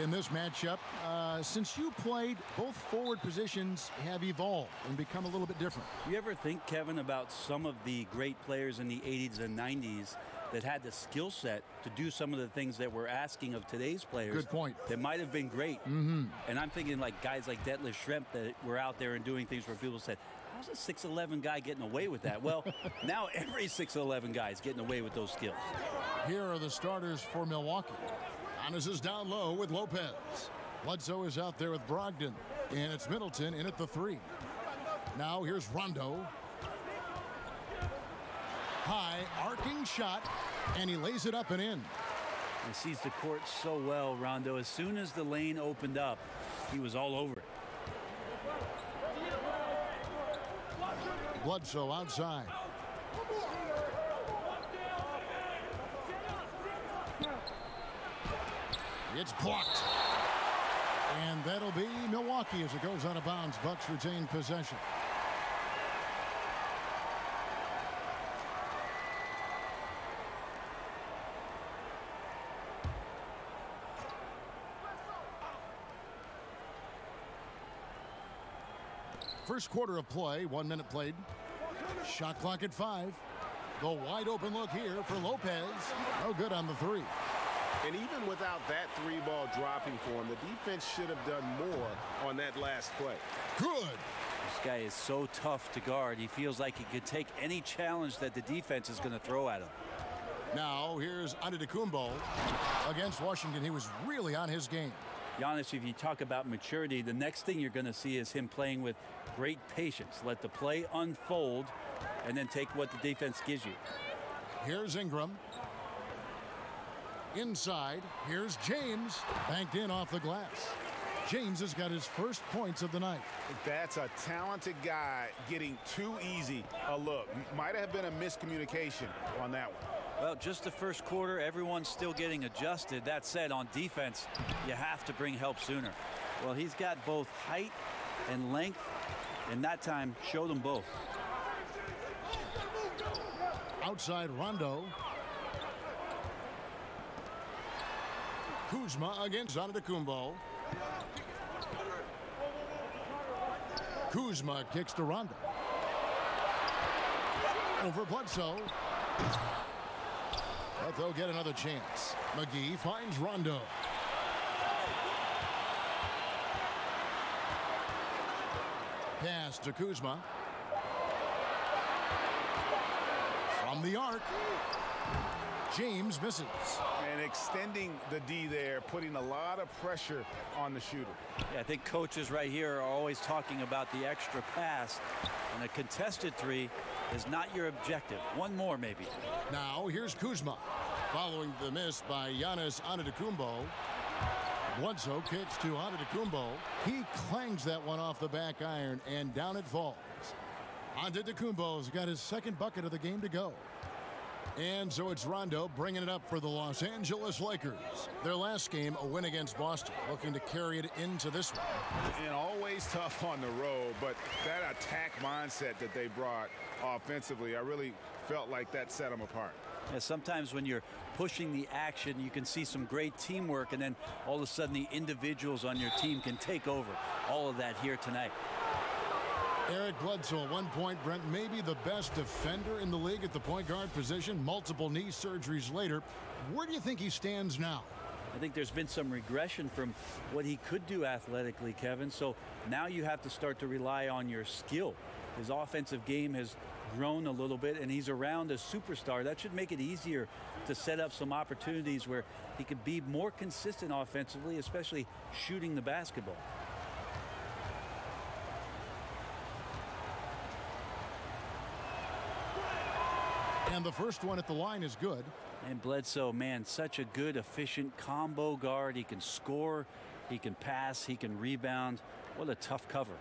in this matchup. Since you played, both forward positions have evolved and become a little bit different. You ever think, Kevin, about some of the great players in the 80s and 90s that had the skill set to do some of the things that we're asking of today's players? Good point. That might have been great. And I'm thinking like guys like Detlef Schrempf that were out there and doing things where people said, how's a 6'11 guy getting away with that? Well, now every 6'11 guy is getting away with those skills. Here are the starters for Milwaukee. Giannis is down low with Lopez. Bledsoe is out there with Brogdon. And it's Middleton in at the 3. Now here's Rondo. High, arcing shot, and he lays it up and in. He sees the court so well, Rondo. As soon as the lane opened up, he was all over it. Bledsoe outside. It's blocked. And that'll be Milwaukee as it goes out of bounds. Bucks retain possession. First quarter of play, 1 minute played. Shot clock at 5. The wide open look here for Lopez. No good on the 3. And even without that 3-ball dropping for him, the defense should have done more on that last play. Good. This guy is so tough to guard. He feels like he could take any challenge that the defense is going to throw at him. Now here's Antetokounmpo against Washington. He was really on his game. Giannis, if you talk about maturity, the next thing you're going to see is him playing with great patience. Let the play unfold and then take what the defense gives you. Here's Ingram. Inside, here's James. Banked in off the glass. James has got his first points of the night. That's a talented guy getting too easy a look. Might have been a miscommunication on that one. Well, just the first quarter, everyone's still getting adjusted. That said, on defense, you have to bring help sooner. Well, he's got both height and length, and that time showed them both. Outside Rondo. Kuzma against Antetokounmpo. Kuzma kicks to Rondo. Over Bledsoe. But they'll get another chance. McGee finds Rondo. Pass to Kuzma. From the arc. James misses. And extending the D there, putting a lot of pressure on the shooter. Yeah, I think coaches right here are always talking about the extra pass. And a contested 3 is not your objective. One more, maybe. Now here's Kuzma. Following the miss by Giannis Antetokounmpo. Bledsoe kicks to Antetokounmpo. He clangs that one off the back iron, and down it falls. Antetokounmpo's got his second bucket of the game to go. And so it's Rondo bringing it up for the Los Angeles Lakers. Their last game, a win against Boston, looking to carry it into this one. And always tough on the road, but that attack mindset that they brought offensively, I really felt like that set them apart. Yeah, sometimes when you're pushing the action, you can see some great teamwork, and then all of a sudden the individuals on your team can take over. All of that here tonight. Eric Bledsoe, at one point, Brent, maybe the best defender in the league at the point guard position. Multiple knee surgeries later. Where do you think he stands now? I think there's been some regression from what he could do athletically, Kevin. So now you have to start to rely on your skill. His offensive game has grown a little bit, and he's around a superstar. That should make it easier to set up some opportunities where he could be more consistent offensively, especially shooting the basketball. And the first one at the line is good. And Bledsoe, man, such a good, efficient combo guard. He can score, he can pass, he can rebound. What a tough cover.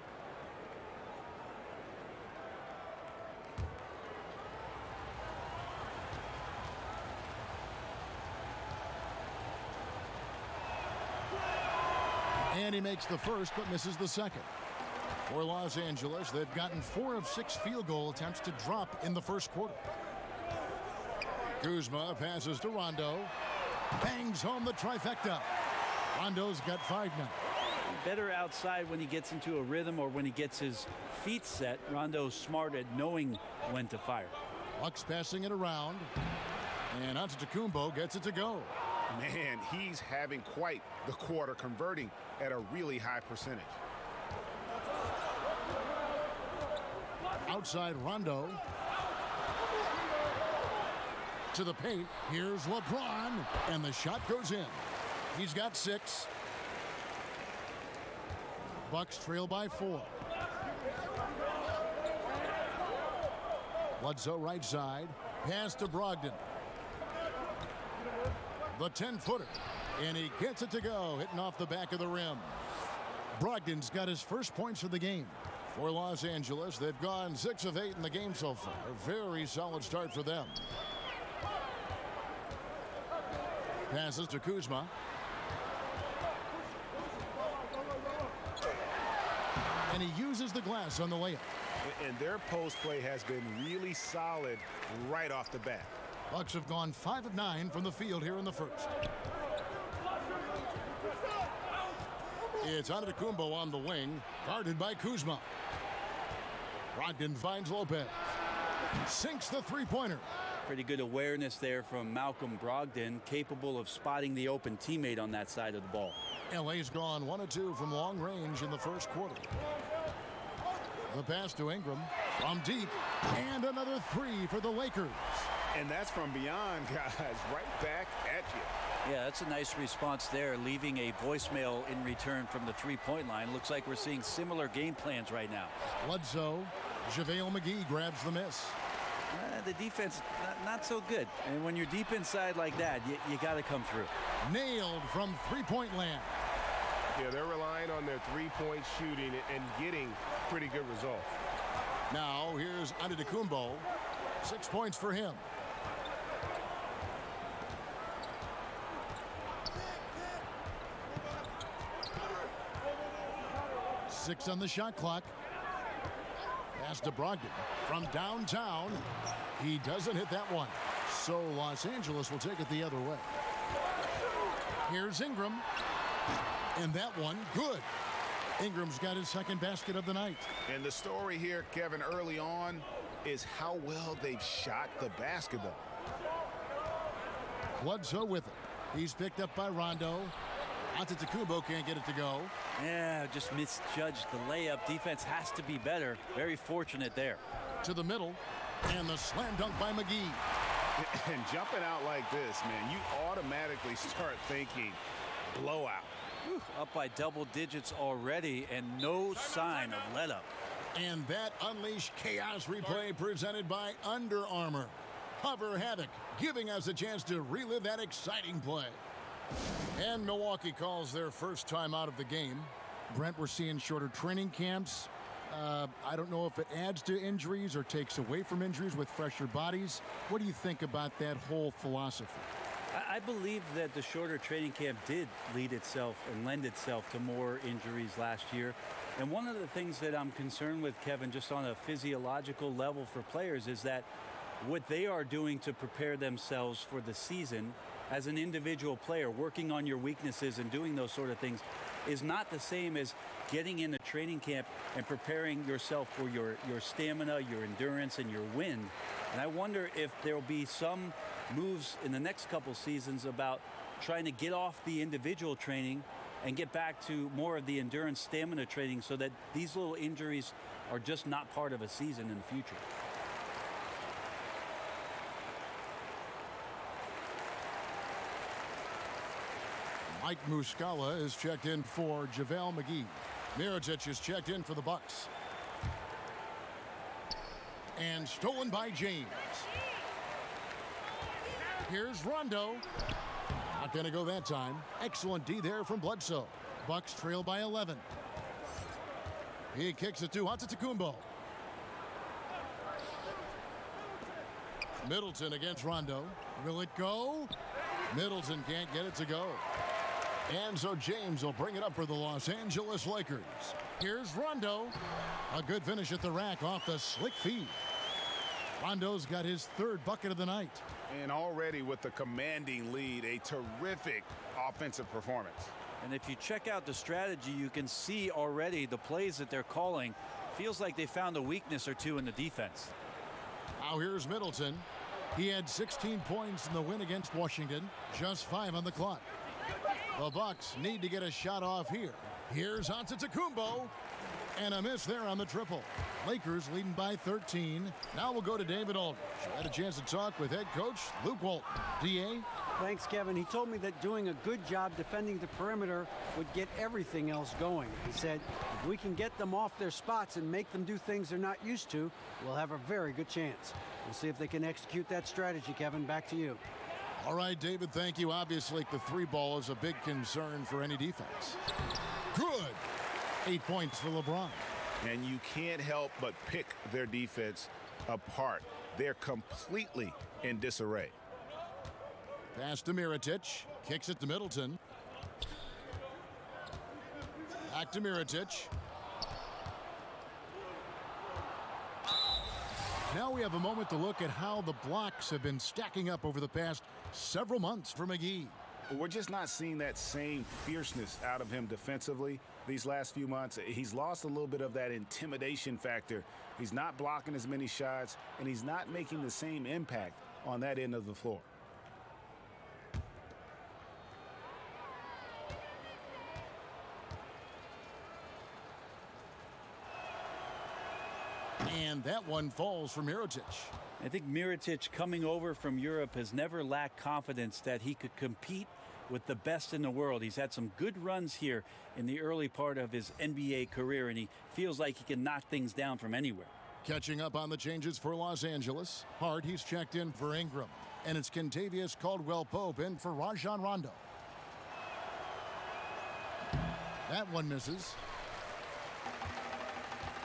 And he makes the first but misses the second. For Los Angeles, they've gotten 4 of 6 field goal attempts to drop in the first quarter. Kuzma passes to Rondo. Bangs home the trifecta. Rondo's got 5 now. Better outside when he gets into a rhythm or when he gets his feet set. Rondo's smart at knowing when to fire. Bucks passing it around. And Antetokounmpo gets it to go. Man, he's having quite the quarter, converting at a really high percentage. Outside Rondo. To the paint. Here's LeBron. And the shot goes in. He's got 6. Bucks trail by 4. Bledsoe right side. Pass to Brogdon. The 10-footer. And he gets it to go, hitting off the back of the rim. Brogdon's got his first points of the game. For Los Angeles, they've gone 6 of 8 in the game so far. A very solid start for them. Passes to Kuzma. And he uses the glass on the layup. And their post play has been really solid right off the bat. Bucks have gone 5 of 9 from the field here in the first. It's Antetokounmpo on the wing, guarded by Kuzma. Brogdon finds Lopez. Sinks the three-pointer. Pretty good awareness there from Malcolm Brogdon, capable of spotting the open teammate on that side of the ball. LA's gone 1 of 2 from long range in the first quarter. The pass to Ingram from deep, and another 3 for the Lakers. And that's from beyond, guys, right back at you. Yeah, that's a nice response there, leaving a voicemail in return from the three-point line. Looks like we're seeing similar game plans right now. Bledsoe, JaVale McGee grabs the miss. The defense, not so good. And when you're deep inside like that, you got to come through. Nailed from three-point land. Yeah, they're relying on their three-point shooting and getting pretty good results. Now, here's Antetokounmpo. 6 points for him. Six on the shot clock. Pass to Brogdon from downtown. He doesn't hit that one. So Los Angeles will take it the other way. Here's Ingram. And that one, good. Ingram's got his second basket of the night. And the story here, Kevin, early on is how well they've shot the basketball. Bledsoe with it. He's picked up by Rondo. Antetokounmpo can't get it to go. Yeah, just misjudged the layup. Defense has to be better. Very fortunate there. To the middle. And the slam dunk by McGee. And jumping out like this, man, you automatically start thinking blowout. Whew, up by double digits already and no sign of let up. And that unleashed chaos replay presented by Under Armour. Hover Havoc, giving us a chance to relive that exciting play. And Milwaukee calls their first time out of the game. Brent, we're seeing shorter training camps. I don't know if it adds to injuries or takes away from injuries with fresher bodies. What do you think about that whole philosophy? I believe that the shorter training camp did lead itself and lend itself to more injuries last year. And one of the things that I'm concerned with, Kevin, just on a physiological level for players, is that what they are doing to prepare themselves for the season as an individual player, working on your weaknesses and doing those sort of things, is not the same as getting into training camp and preparing yourself for your stamina, your endurance, and your wind. And I wonder if there will be some moves in the next couple seasons about trying to get off the individual training and get back to more of the endurance stamina training so that these little injuries are just not part of a season in the future. Mike Muscala is checked in for JaVale McGee. Mirotic is checked in for the Bucks. And stolen by James. Here's Rondo. Not going to go that time. Excellent D there from Bledsoe. Bucks trail by 11. He kicks it to Antetokounmpo. Middleton against Rondo. Will it go? Middleton can't get it to go. And so James will bring it up for the Los Angeles Lakers. Here's Rondo. A good finish at the rack off the slick feed. Rondo's got his third bucket of the night. And already with the commanding lead, a terrific offensive performance. And if you check out the strategy, you can see already the plays that they're calling. Feels like they found a weakness or two in the defense. Now here's Middleton. He had 16 points in the win against Washington, just 5 on the clock. The Bucks need to get a shot off here. Here's Antetokounmpo, and a miss there on the triple. Lakers leading by 13. Now we'll go to David Aldridge. I had a chance to talk with head coach Luke Walton. DA? Thanks, Kevin. He told me that doing a good job defending the perimeter would get everything else going. He said, if we can get them off their spots and make them do things they're not used to, we'll have a very good chance. We'll see if they can execute that strategy, Kevin. Back to you. All right, David, thank you. Obviously, the three ball is a big concern for any defense. Good. 8 points for LeBron. And you can't help but pick their defense apart. They're completely in disarray. Pass to Mirotic. Kicks it to Middleton. Back to Mirotic. Now we have a moment to look at how the blocks have been stacking up over the past several months for McGee. We're just not seeing that same fierceness out of him defensively these last few months. He's lost a little bit of that intimidation factor. He's not blocking as many shots, and he's not making the same impact on that end of the floor. And that one falls for Mirotic. I think Mirotic coming over from Europe has never lacked confidence that he could compete with the best in the world. He's had some good runs here in the early part of his NBA career, and he feels like he can knock things down from anywhere. Catching up on the changes for Los Angeles. Hart, he's checked in for Ingram. And it's Kentavious Caldwell-Pope in for Rajon Rondo. That one misses.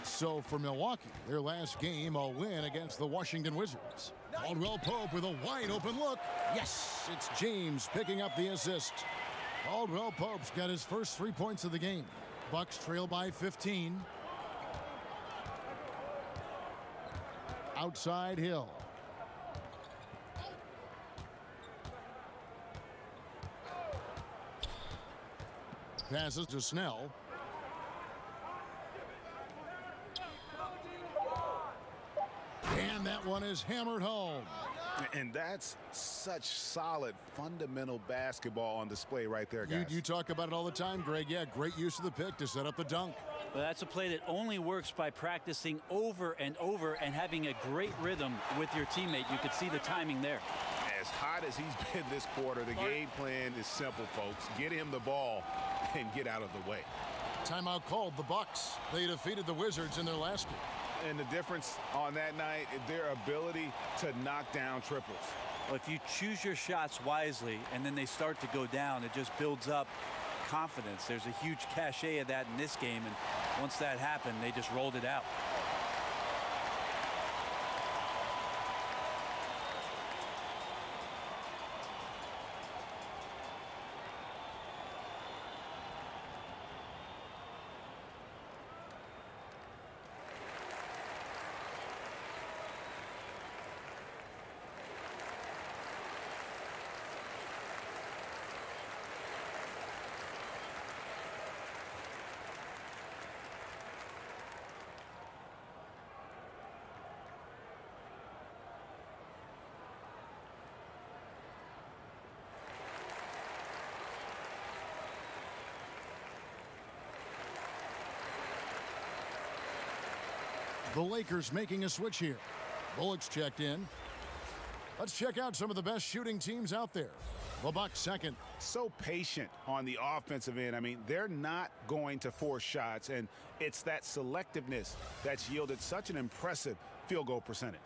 So for Milwaukee, their last game, a win against the Washington Wizards. Caldwell-Pope with a wide open look. Yes, it's James picking up the assist. Caldwell-Pope's got his first 3 points of the game. Bucks trail by 15. Outside Hill. Passes to Snell. And that one is hammered home. And that's such solid, fundamental basketball on display right there, guys. You talk about it all the time, Greg. Yeah, great use of the pick to set up the dunk. But that's a play that only works by practicing over and over and having a great rhythm with your teammate. You could see the timing there. As hot as he's been this quarter, the game plan is simple, folks. Get him the ball and get out of the way. Timeout called. The Bucks. They defeated the Wizards in their last game. And the difference on that night, their ability to knock down triples. Well, if you choose your shots wisely and then they start to go down, it just builds up confidence. There's a huge cachet of that in this game, and once that happened, they just rolled it out. The Lakers making a switch here. Bullock's checked in. Let's check out some of the best shooting teams out there. The Bucks second. So patient on the offensive end. I mean, they're not going to force shots, and it's that selectiveness that's yielded such an impressive field goal percentage.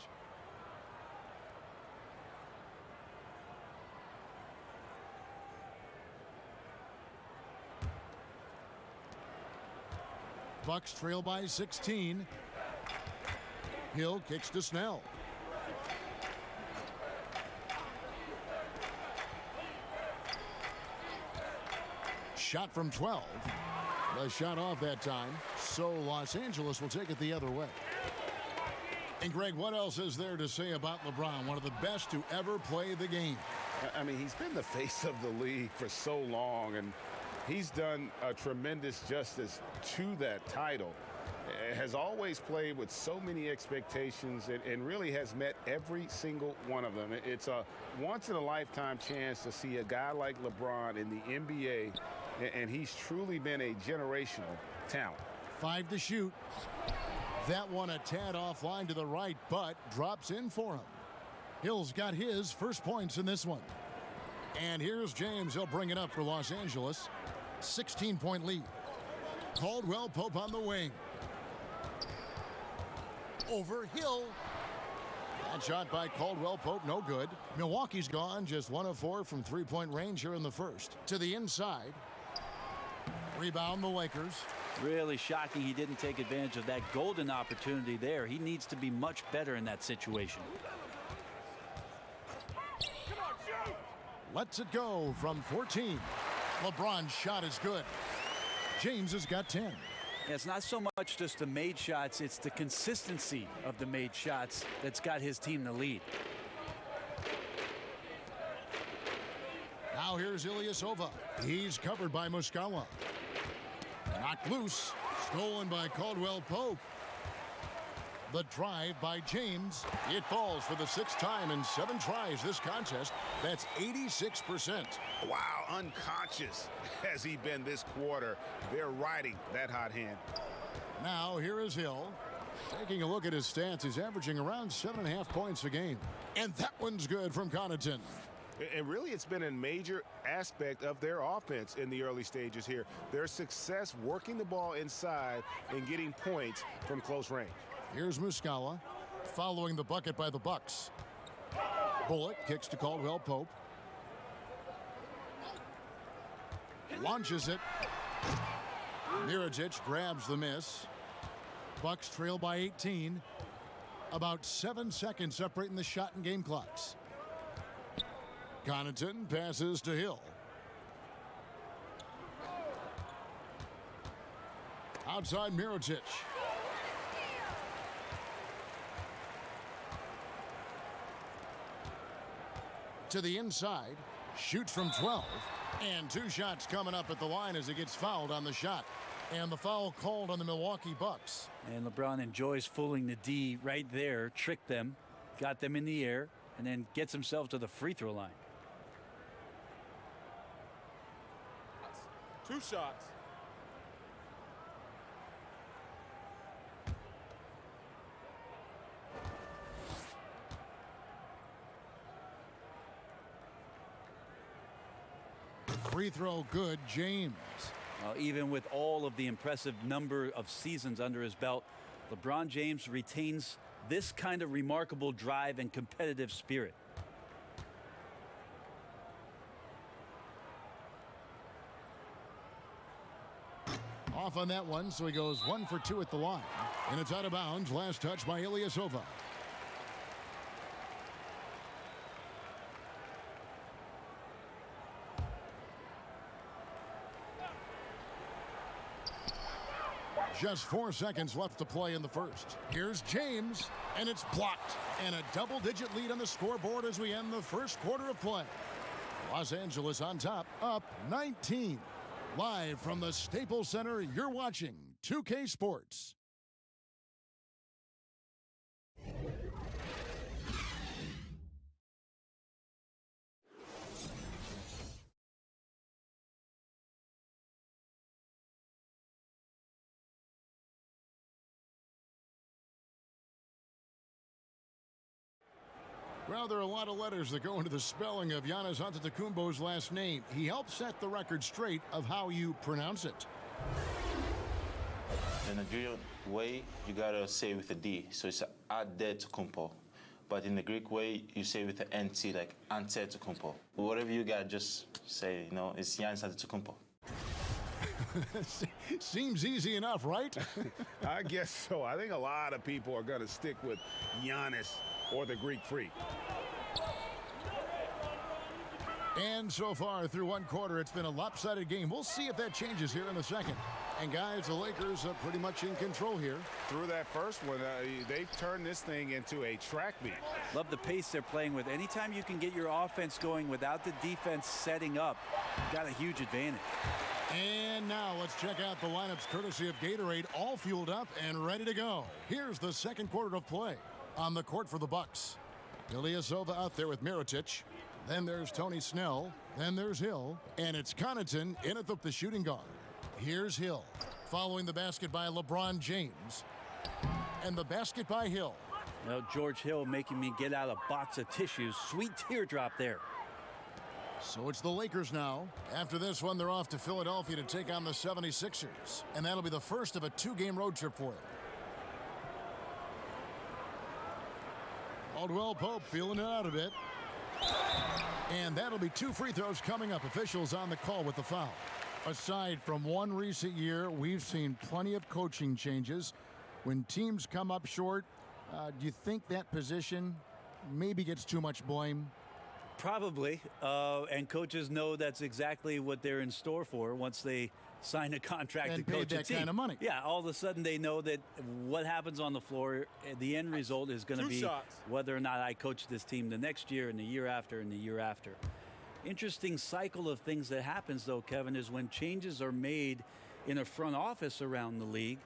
Bucks trail by 16. Hill kicks to Snell. Shot from 12. The shot off that time. So Los Angeles will take it the other way. And Greg, what else is there to say about LeBron? One of the best to ever play the game. I mean, he's been the face of the league for so long, and He's done a tremendous justice to that title. Has always played with so many expectations and really has met every single one of them. It's a once-in-a-lifetime chance to see a guy like LeBron in the NBA, and he's truly been a generational talent. 5 to shoot. That one a tad offline to the right, but drops in for him. Hill's got his first points in this one. And here's James. He'll bring it up for Los Angeles. 16-point lead. Caldwell Pope on the wing. Over Hill. That shot by Caldwell Pope, no good. Milwaukee's gone, just 1 of 4 from three-point range here in the first. To the inside. Rebound the Lakers. Really shocking he didn't take advantage of that golden opportunity there. He needs to be much better in that situation. Lets it go from 14. LeBron's shot is good. James has got 10. It's not so much just the made shots, it's the consistency of the made shots that's got his team the lead. Now here's Ilyasova. He's covered by Muscala. Knocked loose. Stolen by Caldwell Pope. The drive by James. It falls for the 6th time in 7 tries this contest. That's 86%. Wow, unconscious has he been this quarter. They're riding that hot hand. Now here is Hill. Taking a look at his stats, he's averaging around 7.5 points a game. And that one's good from Connaughton. And really, it's been a major aspect of their offense in the early stages here. Their success working the ball inside and getting points from close range. Here's Muscala following the bucket by the Bucks. Bullock kicks to Caldwell Pope. Launches it. Mirajic grabs the miss. Bucks trail by 18. About 7 seconds separating the shot and game clocks. Connaughton passes to Hill. Outside Mirajic. To the inside. Shoots from 12. And 2 shots coming up at the line as he gets fouled on the shot. And the foul called on the Milwaukee Bucks. And LeBron enjoys fooling the D right there, tricked them, got them in the air, and then gets himself to the free throw line. 2 shots. Free throw good, James. Even with all of the impressive number of seasons under his belt, LeBron James retains this kind of remarkable drive and competitive spirit. Off on that one, so he goes 1 for 2 at the line. And it's out of bounds. Last touch by Ilyasova. Just 4 seconds left to play in the first. Here's James, and it's blocked. And a double-digit lead on the scoreboard as we end the first quarter of play. Los Angeles on top, up 19. Live from the Staples Center, you're watching 2K Sports. Well, there are a lot of letters that go into the spelling of Giannis Antetokounmpo's last name. He helped set the record straight of how you pronounce it. In the Nigerian way, you gotta say with a D, so it's Adetokounmpo. But in the Greek way, you say with the NT, like Antetokounmpo. Whatever you got, just say, you know, it's Giannis Antetokounmpo. Seems easy enough, right? I guess so. I think a lot of people are going to stick with Giannis or the Greek Freak. And so far through one quarter, it's been a lopsided game. We'll see if that changes here in the second. And guys, the Lakers are pretty much in control here. Through that first one, they've turned this thing into a track meet. Love the pace they're playing with. Anytime you can get your offense going without the defense setting up, you've got a huge advantage. And now let's check out the lineups courtesy of Gatorade, all fueled up and ready to go. Here's the second quarter of play. On the court for the Bucks, Ilyasova out there with Mirotic. Then there's Tony Snell. Then there's Hill. And it's Connaughton in at the shooting guard. Here's Hill, following the basket by LeBron James. And the basket by Hill. Well, George Hill making me get out a box of tissues. Sweet teardrop there. So it's the Lakers now. After this one, they're off to Philadelphia to take on the 76ers. And that'll be the first of a two-game road trip for them. Caldwell Pope feeling it out a bit. And that'll be 2 free throws coming up. Officials on the call with the foul. Aside from one recent year, we've seen plenty of coaching changes. When teams come up short, do you think that position maybe gets too much blame? Probably. And coaches know that's exactly what they're in store for once they sign a contract and to coach paid a that team. kind of money. Yeah, all of a sudden they know that what happens on the floor, the end result is going to be whether or not I coach this team the next year and the year after and the year after. Interesting cycle of things that happens, though, Kevin, is when changes are made in a front office around the league,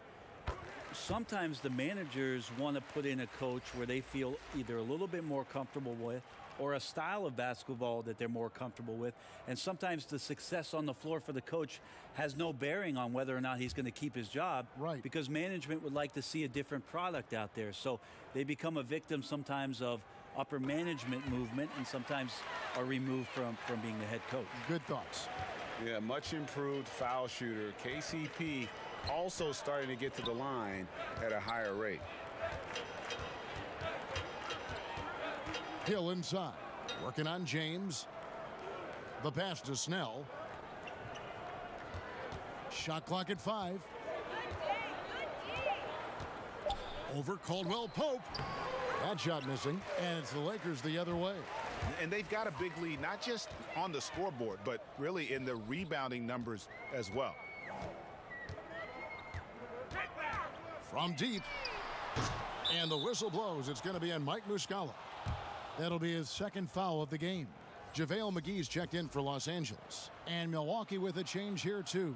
sometimes the managers want to put in a coach where they feel either a little bit more comfortable with or a style of basketball that they're more comfortable with. And sometimes the success on the floor for the coach has no bearing on whether or not he's going to keep his job. Right. Because management would like to see a different product out there. So they become a victim sometimes of upper management movement and sometimes are removed from being the head coach. Good thoughts. Yeah, much improved foul shooter. KCP also starting to get to the line at a higher rate. Hill inside, working on James. The pass to Snell. Shot clock at 5. Over Caldwell Pope. That shot missing, and it's the Lakers the other way. And they've got a big lead, not just on the scoreboard, but really in the rebounding numbers as well. From deep. And the whistle blows. It's going to be on Mike Muscala. That'll be his second foul of the game. JaVale McGee's checked in for Los Angeles. And Milwaukee with a change here, too.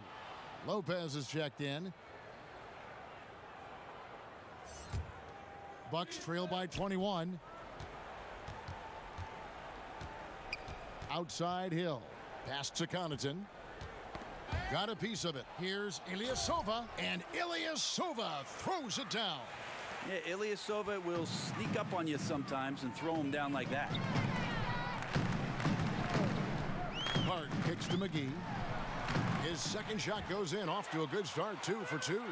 Lopez is checked in. Bucks trail by 21. Outside Hill. Pass to Connaughton. Got a piece of it. Here's Ilyasova. And Ilyasova throws it down. Yeah, Ilyasova will sneak up on you sometimes and throw him down like that. Hart kicks to McGee. His second shot goes in, off to a good start, 2 for 2.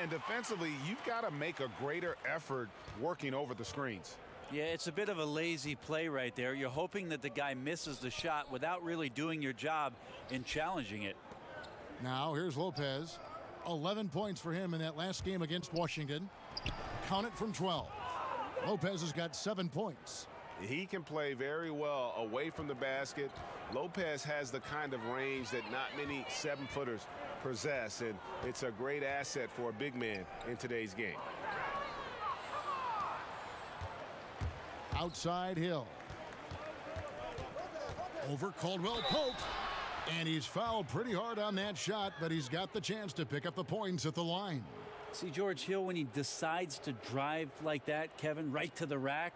And defensively, you've got to make a greater effort working over the screens. Yeah, it's a bit of a lazy play right there. You're hoping that the guy misses the shot without really doing your job in challenging it. Now here's Lopez. 11 points for him in that last game against Washington. Count it from 12. Lopez has got 7 points. He can play very well away from the basket. Lopez has the kind of range that not many 7-footers possess, and it's a great asset for a big man in today's game. Outside Hill. Over Caldwell Pope. And he's fouled pretty hard on that shot, but he's got the chance to pick up the points at the line. See, George Hill, when he decides to drive like that, Kevin, right to the rack,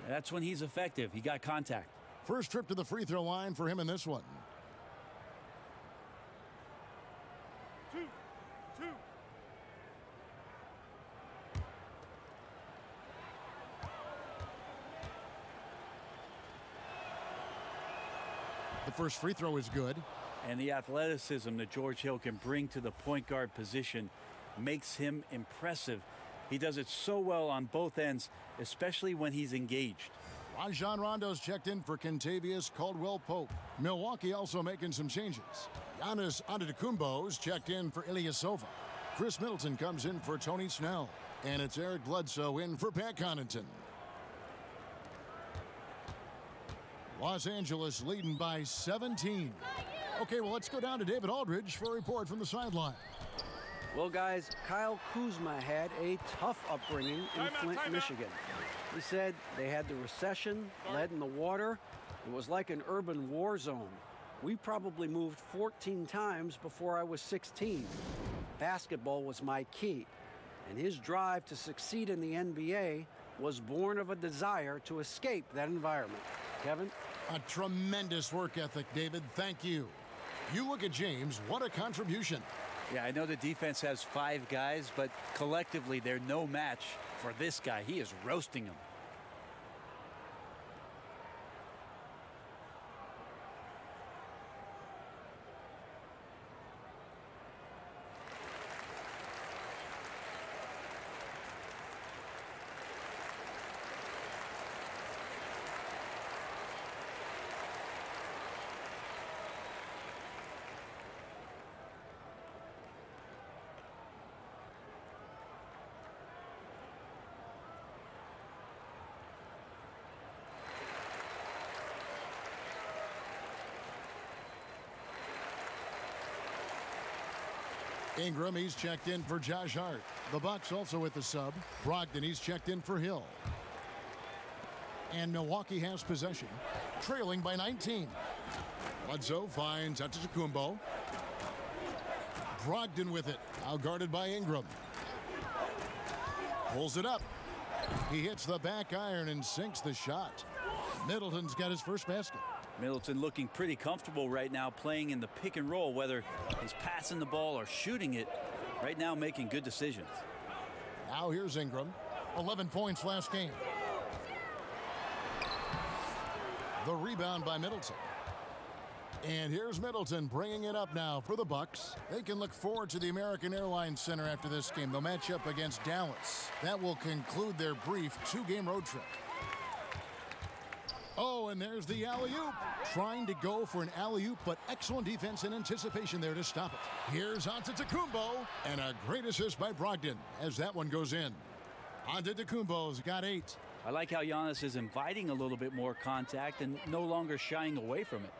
that's when he's effective. He got contact. First trip to the free throw line for him in this one. 2. The first free throw is good. And the athleticism that George Hill can bring to the point guard position makes him impressive. He does it so well on both ends, especially when he's engaged. Rajon Rondo's checked in for Kentavious Caldwell-Pope. Milwaukee also making some changes. Giannis Antetokounmpo's checked in for Ilyasova. Chris Middleton comes in for Tony Snell. And it's Eric Bledsoe in for Pat Connaughton. Los Angeles leading by 17. Okay, well, let's go down to David Aldridge for a report from the sideline. Well, guys, Kyle Kuzma had a tough upbringing in Flint, Michigan. He said they had the recession, lead in the water. It was like an urban war zone. We probably moved 14 times before I was 16. Basketball was my key, and his drive to succeed in the NBA was born of a desire to escape that environment. Kevin? A tremendous work ethic, David. Thank you. You look at James, what a contribution. Yeah, I know the defense has 5 guys, but collectively they're no match for this guy. He is roasting them. Ingram, he's checked in for Josh Hart. The Bucks also with the sub. Brogdon, he's checked in for Hill. And Milwaukee has possession, trailing by 19. Bledsoe finds Antetokounmpo. Brogdon with it, now guarded by Ingram. Pulls it up. He hits the back iron and sinks the shot. Middleton's got his first basket. Middleton looking pretty comfortable right now playing in the pick and roll, whether he's passing the ball or shooting it. Right now making good decisions. Now here's Ingram. 11 points last game. The rebound by Middleton. And here's Middleton bringing it up now for the Bucks. They can look forward to the American Airlines Center after this game. They'll match up against Dallas. That will conclude their brief 2-game road trip. Oh, and there's the alley-oop. Trying to go for an alley-oop, but excellent defense and anticipation there to stop it. Here's Antetokounmpo, and a great assist by Brogdon as that one goes in. Antetokounmpo's got 8. I like how Giannis is inviting a little bit more contact and no longer shying away from it.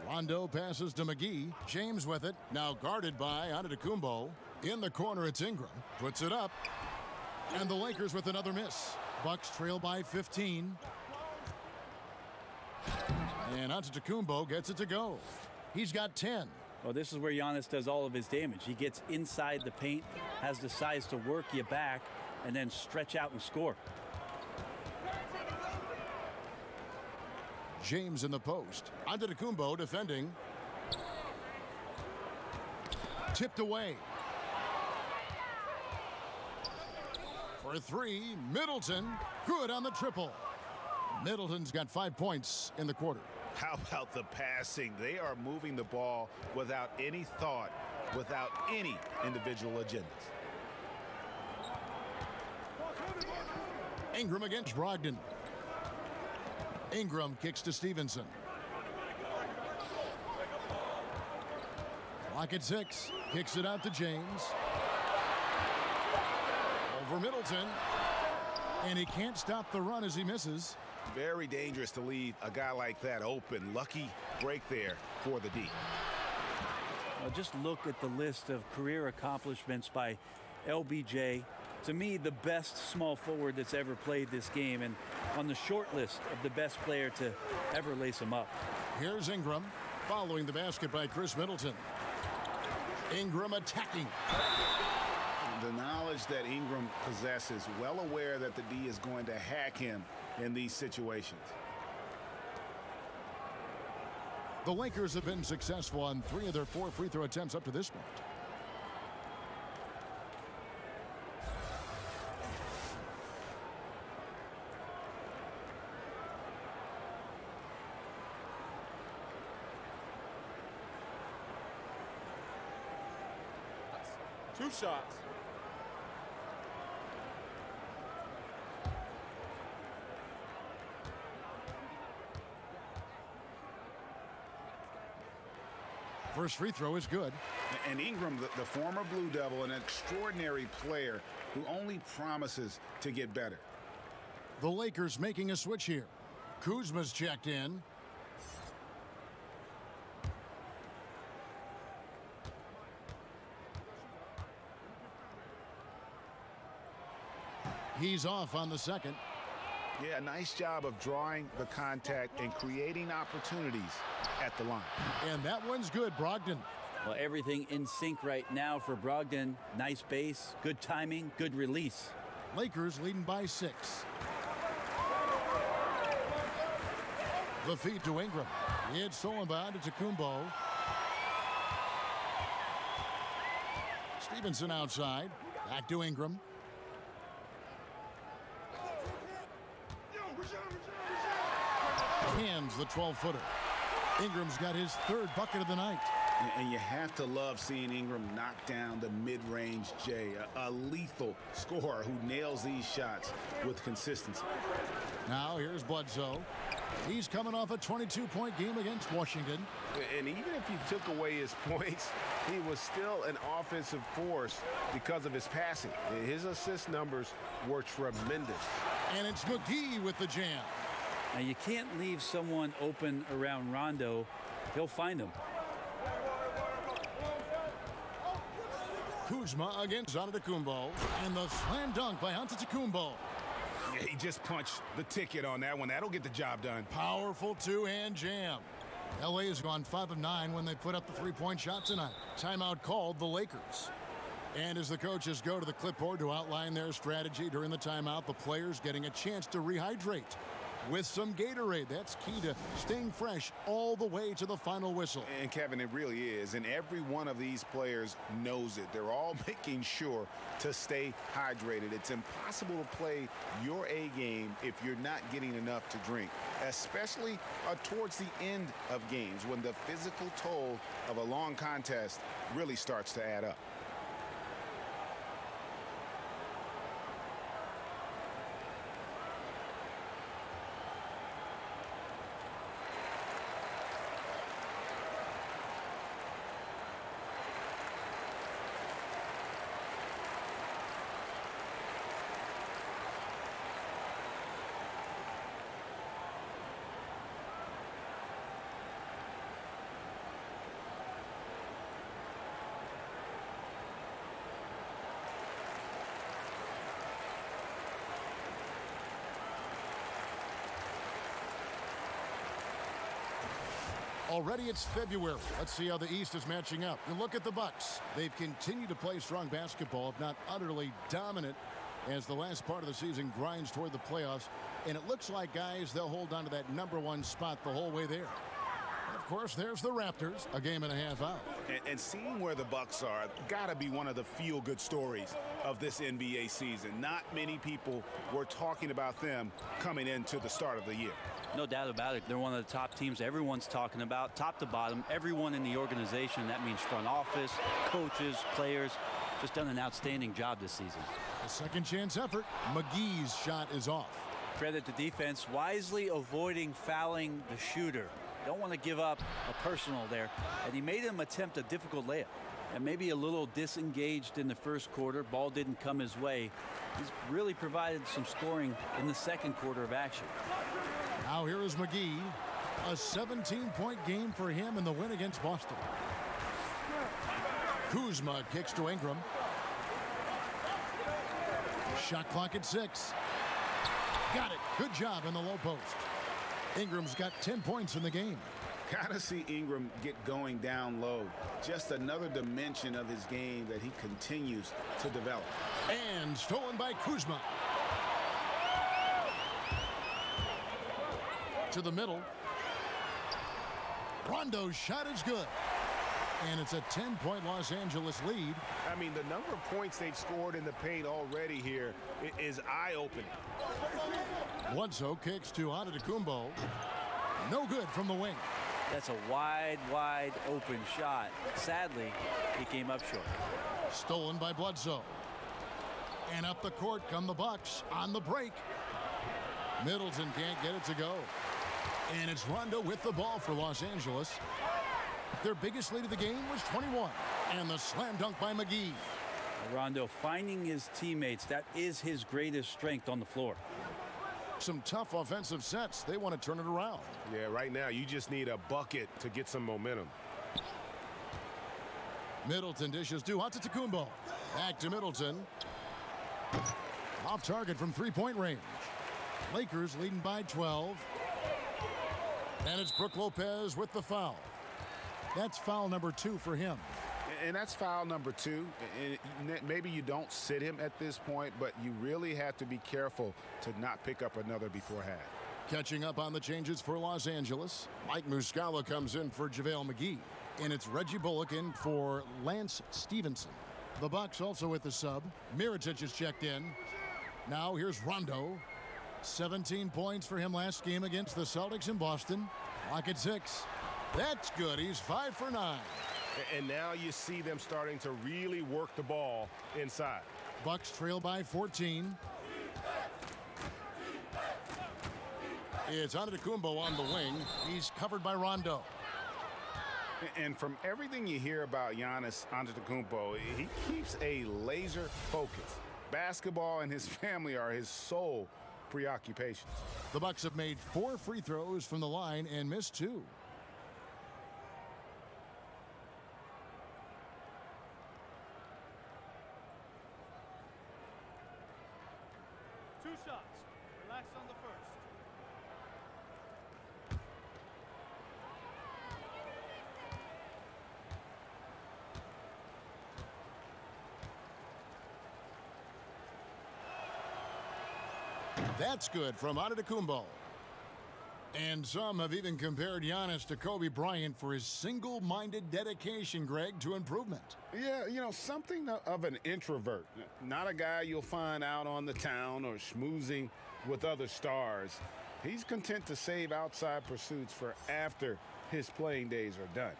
Rondo passes to McGee. James with it, now guarded by Antetokounmpo. In the corner, it's Ingram. Puts it up. And the Lakers with another miss. Bucks trail by 15. And Antetokounmpo gets it to go. He's got 10. Well, this is where Giannis does all of his damage. He gets inside the paint, has the size to work you back, and then stretch out and score. James in the post. Antetokounmpo defending. Tipped away. For 3, Middleton, good on the triple. Middleton's got 5 points in the quarter. How about the passing? They are moving the ball without any thought, without any individual agendas. Ingram against Brogdon. Ingram kicks to Stevenson. Clock at 6. Kicks it out to James. Over Middleton. And he can't stop the run as he misses. Very dangerous to leave a guy like that open. Lucky break there for the D. Well, just look at the list of career accomplishments by LBJ. To me, the best small forward that's ever played this game, and on the short list of the best player to ever lace him up. Here's Ingram following the basket by Chris Middleton. Ingram attacking. The knowledge that Ingram possesses, well aware that the D is going to hack him in these situations. The Lakers have been successful on 3 of their 4 free throw attempts up to this point. Two shots. First free throw is good. And Ingram, the former Blue Devil, an extraordinary player who only promises to get better. The Lakers making a switch here. Kuzma's checked in. He's off on the second. Yeah, nice job of drawing the contact and creating opportunities at the line. And that one's good, Brogdon. Well, everything in sync right now for Brogdon. Nice base, good timing, good release. Lakers leading by 6. The feed to Ingram. It's stolen by Antetokounmpo. Stevenson outside. Back to Ingram. Hands the 12-footer. Ingram's got his 3rd bucket of the night. And you have to love seeing Ingram knock down the mid-range J, a lethal scorer who nails these shots with consistency. Now here's Bledsoe. He's coming off a 22-point game against Washington. And even if you took away his points, he was still an offensive force because of his passing. His assist numbers were tremendous. And it's McGee with the jam. Now, you can't leave someone open around Rondo. He'll find them. Kuzma against Antetokounmpo. And the slam dunk by Antetokounmpo. Yeah, he just punched the ticket on that one. That'll get the job done. Powerful two-hand jam. LA has gone 5 of 9 when they put up the 3-point shot tonight. Timeout called the Lakers. And as the coaches go to the clipboard to outline their strategy during the timeout, the players getting a chance to rehydrate with some Gatorade. That's key to staying fresh all the way to the final whistle. And Kevin, it really is. And every one of these players knows it. They're all making sure to stay hydrated. It's impossible to play your A game if you're not getting enough to drink, especially towards the end of games when the physical toll of a long contest really starts to add up. Already it's February. Let's see how the East is matching up. You look at the Bucks. They've continued to play strong basketball, if not utterly dominant, as the last part of the season grinds toward the playoffs. And it looks like, guys, they'll hold on to that #1 spot the whole way there. And of course, there's the Raptors, a game and a half out. And seeing where the Bucks are, gotta be one of the feel-good stories of this NBA season. Not many people were talking about them coming into the start of the year. No doubt about it. They're one of the top teams everyone's talking about, top to bottom. Everyone in the organization, that means front office, coaches, players, just done an outstanding job this season. A second chance effort. McGee's shot is off. Credit to defense, wisely avoiding fouling the shooter. Don't want to give up a personal there. And he made him attempt a difficult layup. And maybe a little disengaged in the first quarter. Ball didn't come his way. He's really provided some scoring in the second quarter of action. Now here is McGee. A 17-point game for him in the win against Boston. Kuzma kicks to Ingram. Shot clock at 6. Got it. Good job in the low post. Ingram's got 10 points in the game. Gotta see Ingram get going down low. Just another dimension of his game that he continues to develop. And stolen by Kuzma. To the middle. Rondo's shot is good. And it's a 10-point Los Angeles lead. I mean, the number of points they've scored in the paint already here is eye-opening. Bledsoe kicks to Antetokounmpo. No good from the wing. That's a wide open shot. Sadly, he came up short. Stolen by Bledsoe. And up the court come the Bucks on the break. Middleton can't get it to go. And it's Rondo with the ball for Los Angeles. Their biggest lead of the game was 21. And the slam dunk by McGee. Rondo finding his teammates. That is his greatest strength on the floor. some tough offensive sets. They want to turn it around. Yeah, right now you just need a bucket to get some momentum. Middleton dishes to Antetokounmpo. Back to Middleton. Off target from three-point range. Lakers leading by 12. And it's Brook Lopez with the foul. That's foul number 2 for him. And that's foul number 2. And maybe you don't sit him at this point, but you really have to be careful to not pick up another before half. Catching up on the changes for Los Angeles, Mike Muscala comes in for JaVale McGee. And it's Reggie Bullock in for Lance Stevenson. The Bucks also with the sub. Mirotic is checked in. Now here's Rondo. 17 points for him last game against the Celtics in Boston. Clock at 6. That's good. He's 5 for 9. And now you see them starting to really work the ball inside. Bucks trail by 14. It's Antetokounmpo on the wing. He's covered by Rondo. And from everything you hear about Giannis Antetokounmpo, he keeps a laser focus. Basketball and his family are his sole preoccupations. The Bucks have made 4 free throws from the line and missed 2. Two shots. Relax on the first. That's good from Antetokounmpo. And some have even compared Giannis to Kobe Bryant for his single-minded dedication, Greg, to improvement. Yeah, you know, something of an introvert. Not a guy you'll find out on the town or schmoozing with other stars. He's content to save outside pursuits for after his playing days are done.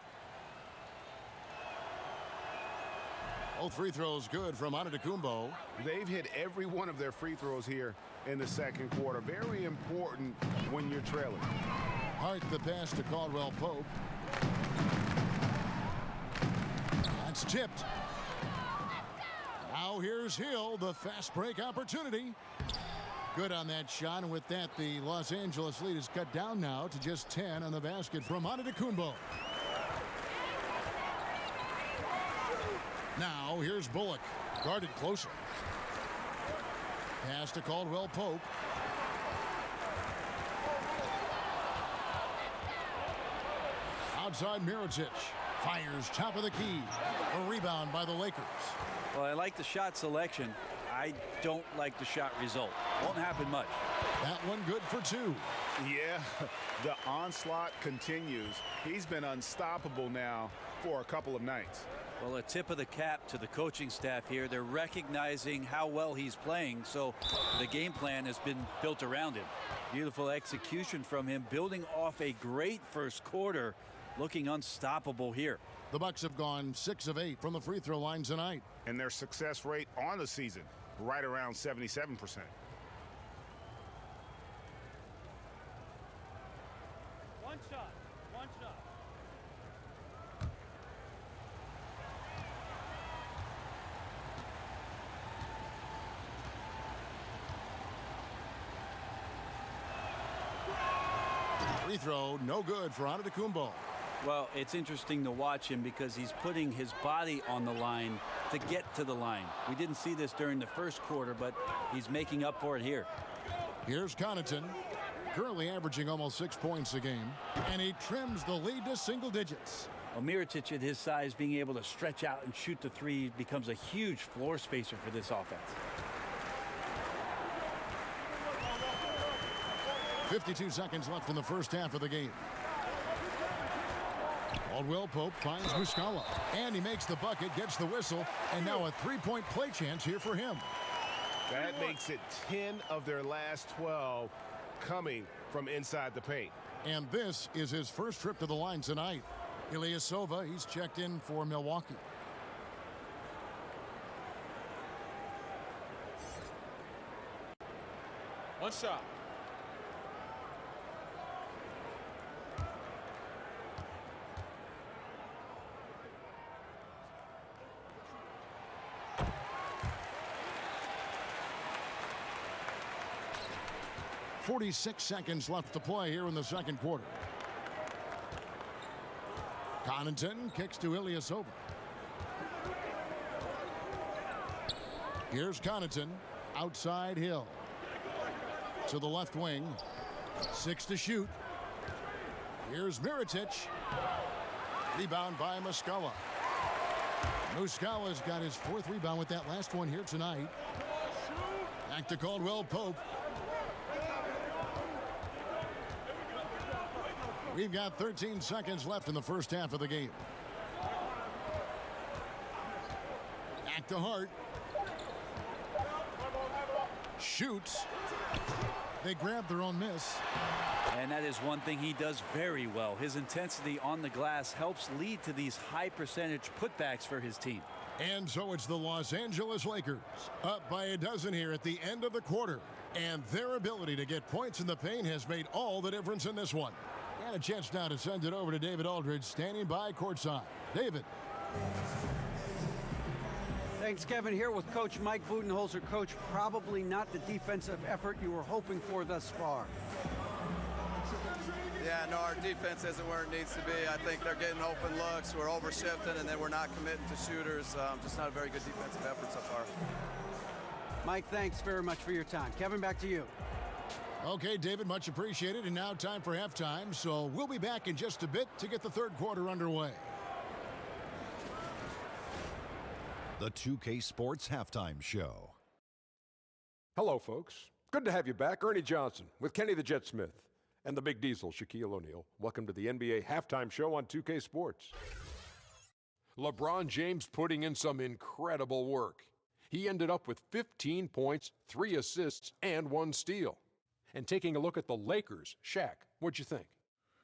Both free throws good from Antetokounmpo. They've hit every one of their free throws here in the second quarter. Very important when you're trailing. Hart the pass to Caldwell Pope. That's tipped. Now here's Hill, the fast break opportunity. Good on that shot, and with that, the Los Angeles lead is cut down now to just 10 on the basket from Antetokounmpo. Now here's Bullock, guarded closer. Pass to Caldwell Pope. Outside Mirotic. Fires top of the key. A rebound by the Lakers. Well, I like the shot selection. I don't like the shot result. Won't happen much. That one good for 2. Yeah, the onslaught continues. He's been unstoppable now for a couple of nights. Well, a tip of the cap to the coaching staff here. They're recognizing how well he's playing, so the game plan has been built around him. Beautiful execution from him, building off a great first quarter, looking unstoppable here. The Bucks have gone 6 of 8 from the free throw line tonight. And their success rate on the season, right around 77%. One shot. One shot. Free throw, no good for Antetokounmpo. Well, it's interesting to watch him because he's putting his body on the line to get to the line. We didn't see this during the first quarter, but he's making up for it here. Here's Connaughton, currently averaging almost 6 points a game, and he trims the lead to single digits. Well, Mirotic at his size, being able to stretch out and shoot the three becomes a huge floor spacer for this offense. 52 seconds left in the first half of the game. Caldwell Pope finds Muscala, and he makes the bucket, gets the whistle, and now a three-point play chance here for him. That makes it 10 of their last 12 coming from inside the paint. And this is his first trip to the line tonight. Ilyasova, he's checked in for Milwaukee. One shot. 46 seconds left to play here in the second quarter. Connaughton kicks to Ilyasova. Here's Connaughton. Outside Hill. To the left wing. 6 to shoot. Here's Mirotic. Rebound by Muscala. Muscala's got his 4th rebound with that last one here tonight. Back to Caldwell Pope. We've got 13 seconds left in the first half of the game. Back to Hart. Shoots. They grab their own miss. And that is one thing he does very well. His intensity on the glass helps lead to these high percentage putbacks for his team. And so it's the Los Angeles Lakers up by a dozen here at the end of the quarter. And their ability to get points in the paint has made all the difference in this one. And a chance now to send it over to David Aldridge, standing by courtside. David. Thanks, Kevin. Here with Coach Mike Budenholzer. Coach, probably not the defensive effort you were hoping for thus far. Yeah, no, our defense isn't where it needs to be. I think they're getting open looks. We're overshifting, and then we're not committing to shooters. Just not a very good defensive effort so far. Mike, thanks very much for your time. Kevin, back to you. Okay, David, much appreciated. And now time for halftime. So we'll be back in just a bit to get the third quarter underway. The 2K Sports Halftime Show. Hello, folks. Good to have you back. Ernie Johnson with Kenny the Jet Smith and the Big Diesel, Shaquille O'Neal. Welcome to the NBA Halftime Show on 2K Sports. LeBron James putting in some incredible work. He ended up with 15 points, 3 assists, and 1 steal. And taking a look at the Lakers, Shaq, what'd you think?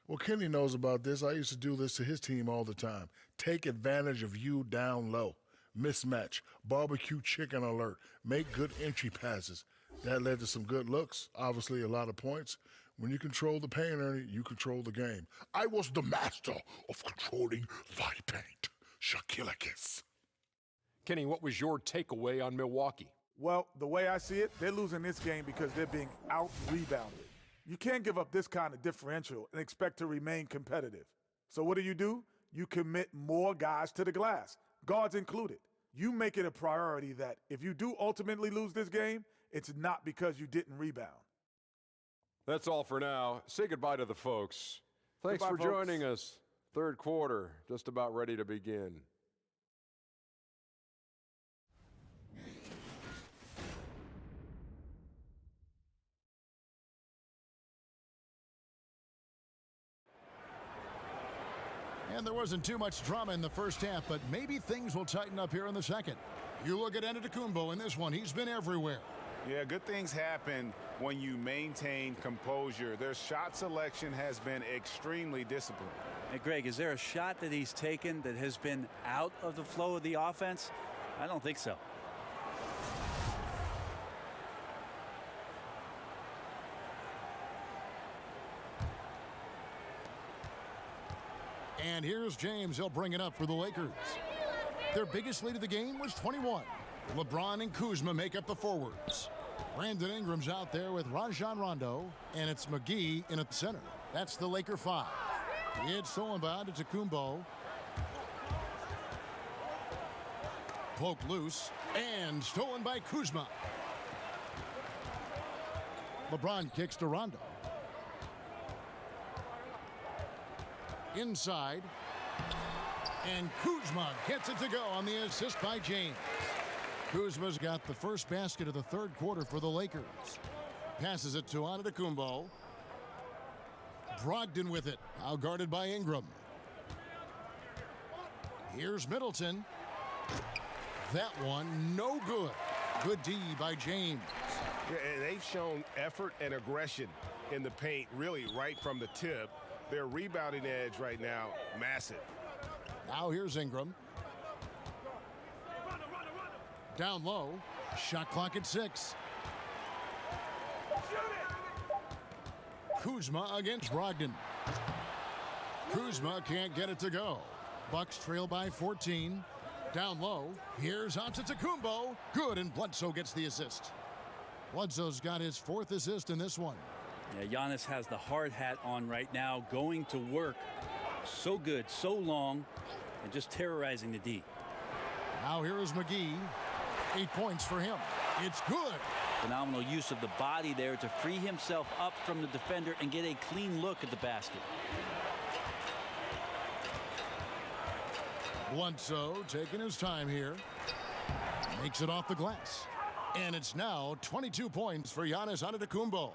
Well, Kenny knows about this. I used to do this to his team all the time. Take advantage of you down low. Mismatch, barbecue chicken alert, make good entry passes. That led to some good looks, obviously a lot of points. When you control the paint, Ernie, you control the game. I was the master of controlling thy paint. Shaquille. Kenny, what was your takeaway on Milwaukee? Well, the way I see it, they're losing this game because they're being out-rebounded. You can't give up this kind of differential and expect to remain competitive. So what do? You commit more guys to the glass, guards included. You make it a priority that if you do ultimately lose this game, it's not because you didn't rebound. That's all for now. Say goodbye to the folks. Thanks Goodbye, for joining us. Third quarter, just about ready to begin. And there wasn't too much drama in the first half, but maybe things will tighten up here in the second. You look at Antetokounmpo in this one. He's been everywhere. Yeah, good things happen when you maintain composure. Their shot selection has been extremely disciplined. Hey, Greg, is there a shot that he's taken that has been out of the flow of the offense? I don't think so. And here's James. He'll bring it up for the Lakers. Their biggest lead of the game was 21. LeBron and Kuzma make up the forwards. Brandon Ingram's out there with Rajon Rondo, and it's McGee in at the center. That's the Laker 5. It's stolen by Antetokounmpo. Poked loose and stolen by Kuzma. LeBron kicks to Rondo. Inside. And Kuzma gets it to go on the assist by James. Kuzma's got the first basket of the third quarter for the Lakers. Passes it to Antetokounmpo. Brogdon with it. Now guarded by Ingram. Here's Middleton. That one no good. Good D by James. Yeah, and they've shown effort and aggression in the paint really right from the tip. Their rebounding edge right now, massive. Now here's Ingram. Down low. Shot clock at 6. Kuzma against Brogdon. Kuzma can't get it to go. Bucks trail by 14. Down low. Here's Antetokounmpo. Good, and Bledsoe gets the assist. Bledsoe's got his 4th assist in this one. Yeah, Giannis has the hard hat on right now, going to work. So good, so long, and just terrorizing the D. Now here is McGee. 8 points for him. It's good. Phenomenal use of the body there to free himself up from the defender and get a clean look at the basket. Bledsoe taking his time here. Makes it off the glass. And it's now 22 points for Giannis Antetokounmpo.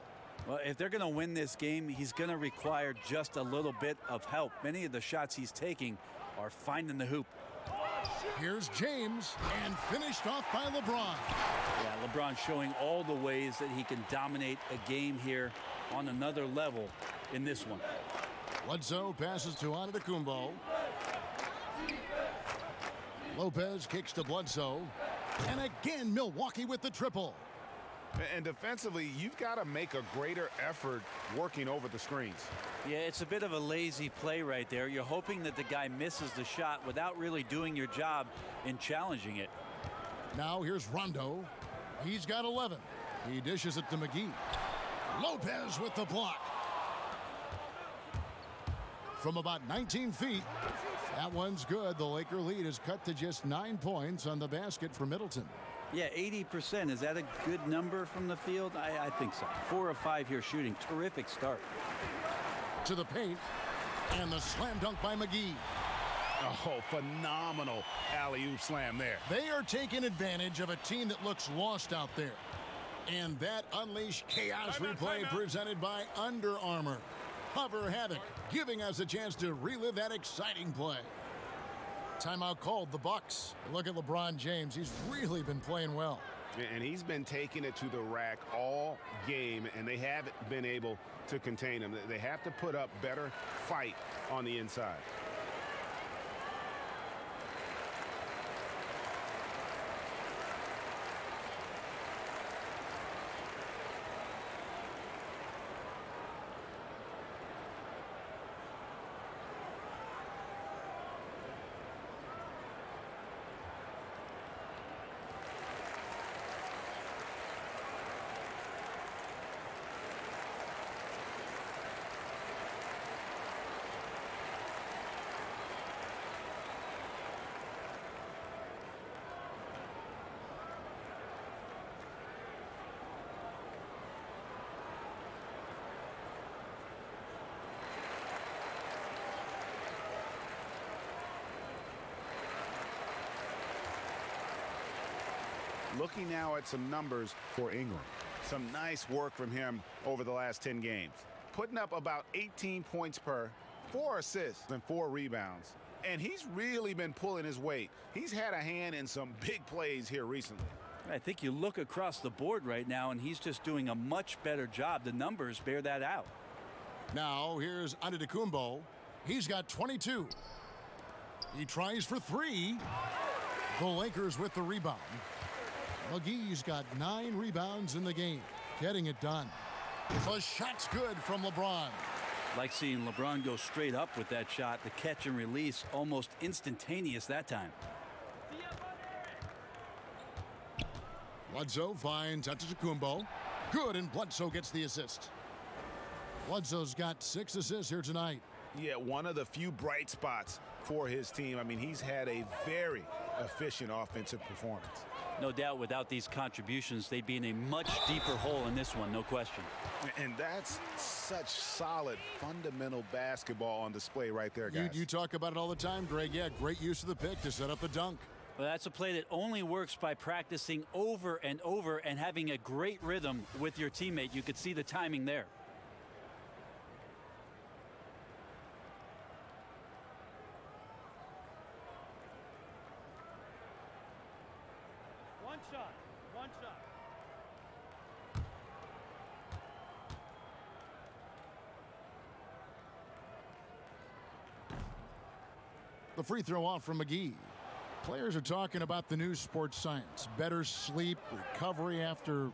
Well, if they're going to win this game, he's going to require just a little bit of help. Many of the shots he's taking are finding the hoop. Here's James, and finished off by LeBron. Yeah, LeBron showing all the ways that he can dominate a game here on another level in this one. Bledsoe passes to Antetokounmpo. Lopez kicks to Bledsoe. And again, Milwaukee with the triple. And defensively, you've got to make a greater effort working over the screens. Yeah, it's a bit of a lazy play right there. You're hoping that the guy misses the shot without really doing your job in challenging it. Now here's Rondo. He's got 11. He dishes it to McGee. Lopez with the block. From about 19 feet. That one's good. The Laker lead is cut to just 9 points on the basket for Middleton. Yeah, 80%. Is that a good number from the field? I think so. 4 of 5 here shooting. Terrific start. To the paint. And the slam dunk by McGee. Oh, phenomenal alley-oop slam there. They are taking advantage of a team that looks lost out there. And that unleashed chaos replay presented by Under Armour. Hover Havoc, giving us a chance to relive that exciting play. Timeout called, the Bucks. Look at LeBron James. He's really been playing well. And he's been taking it to the rack all game, and they haven't been able to contain him. They have to put up better fight on the inside. Looking now at some numbers for Ingram. Some nice work from him over the last 10 games. Putting up about 18 points per, 4 assists and 4 rebounds. And he's really been pulling his weight. He's had a hand in some big plays here recently. I think you look across the board right now, and he's just doing a much better job. The numbers bear that out. Now here's Antetokounmpo. He's got 22. He tries for 3. The Lakers with the rebound. McGee's got 9 rebounds in the game, getting it done. The shot's good from LeBron. Like seeing LeBron go straight up with that shot. The catch and release almost instantaneous that time. Bledsoe finds Antetokounmpo. Good, and Bledsoe gets the assist. Bledsoe's got 6 assists here tonight. Yeah, one of the few bright spots for his team. I mean, he's had a very efficient offensive performance. No doubt without these contributions, they'd be in a much deeper hole in this one, no question. And that's such solid, fundamental basketball on display right there, guys. You talk about it all the time, Greg. Yeah, great use of the pick to set up the dunk. Well, that's a play that only works by practicing over and over and having a great rhythm with your teammate. You could see the timing there. One shot. One shot. The free throw off from McGee. Players are talking about the new sports science. Better sleep, recovery after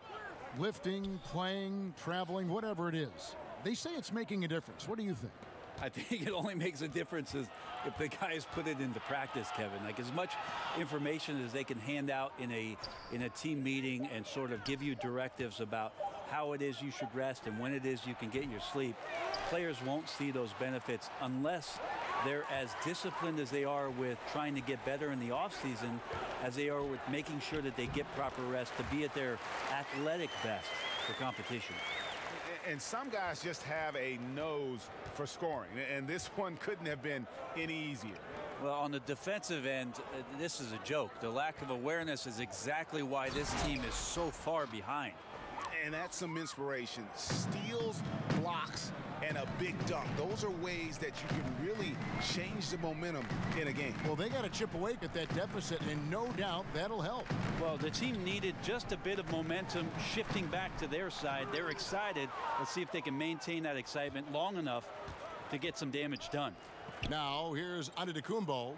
lifting, playing, traveling, whatever it is. They say it's making a difference. What do you think? I think it only makes a difference if the guys put it into practice, Kevin. Like as much information as they can hand out in a team meeting and sort of give you directives about how it is you should rest and when it is you can get your sleep, players won't see those benefits unless they're as disciplined as they are with trying to get better in the offseason as they are with making sure that they get proper rest to be at their athletic best for competition. And some guys just have a nose for scoring, and this one couldn't have been any easier. Well, on the defensive end, this is a joke. The lack of awareness is exactly why this team is so far behind. And that's some inspiration. Steals, blocks, and a big dunk. Those are ways that you can really change the momentum in a game. Well, they got to chip away at that deficit, and no doubt that'll help. Well, the team needed just a bit of momentum shifting back to their side. They're excited. Let's see if they can maintain that excitement long enough to get some damage done. Now, here's Antetokounmpo.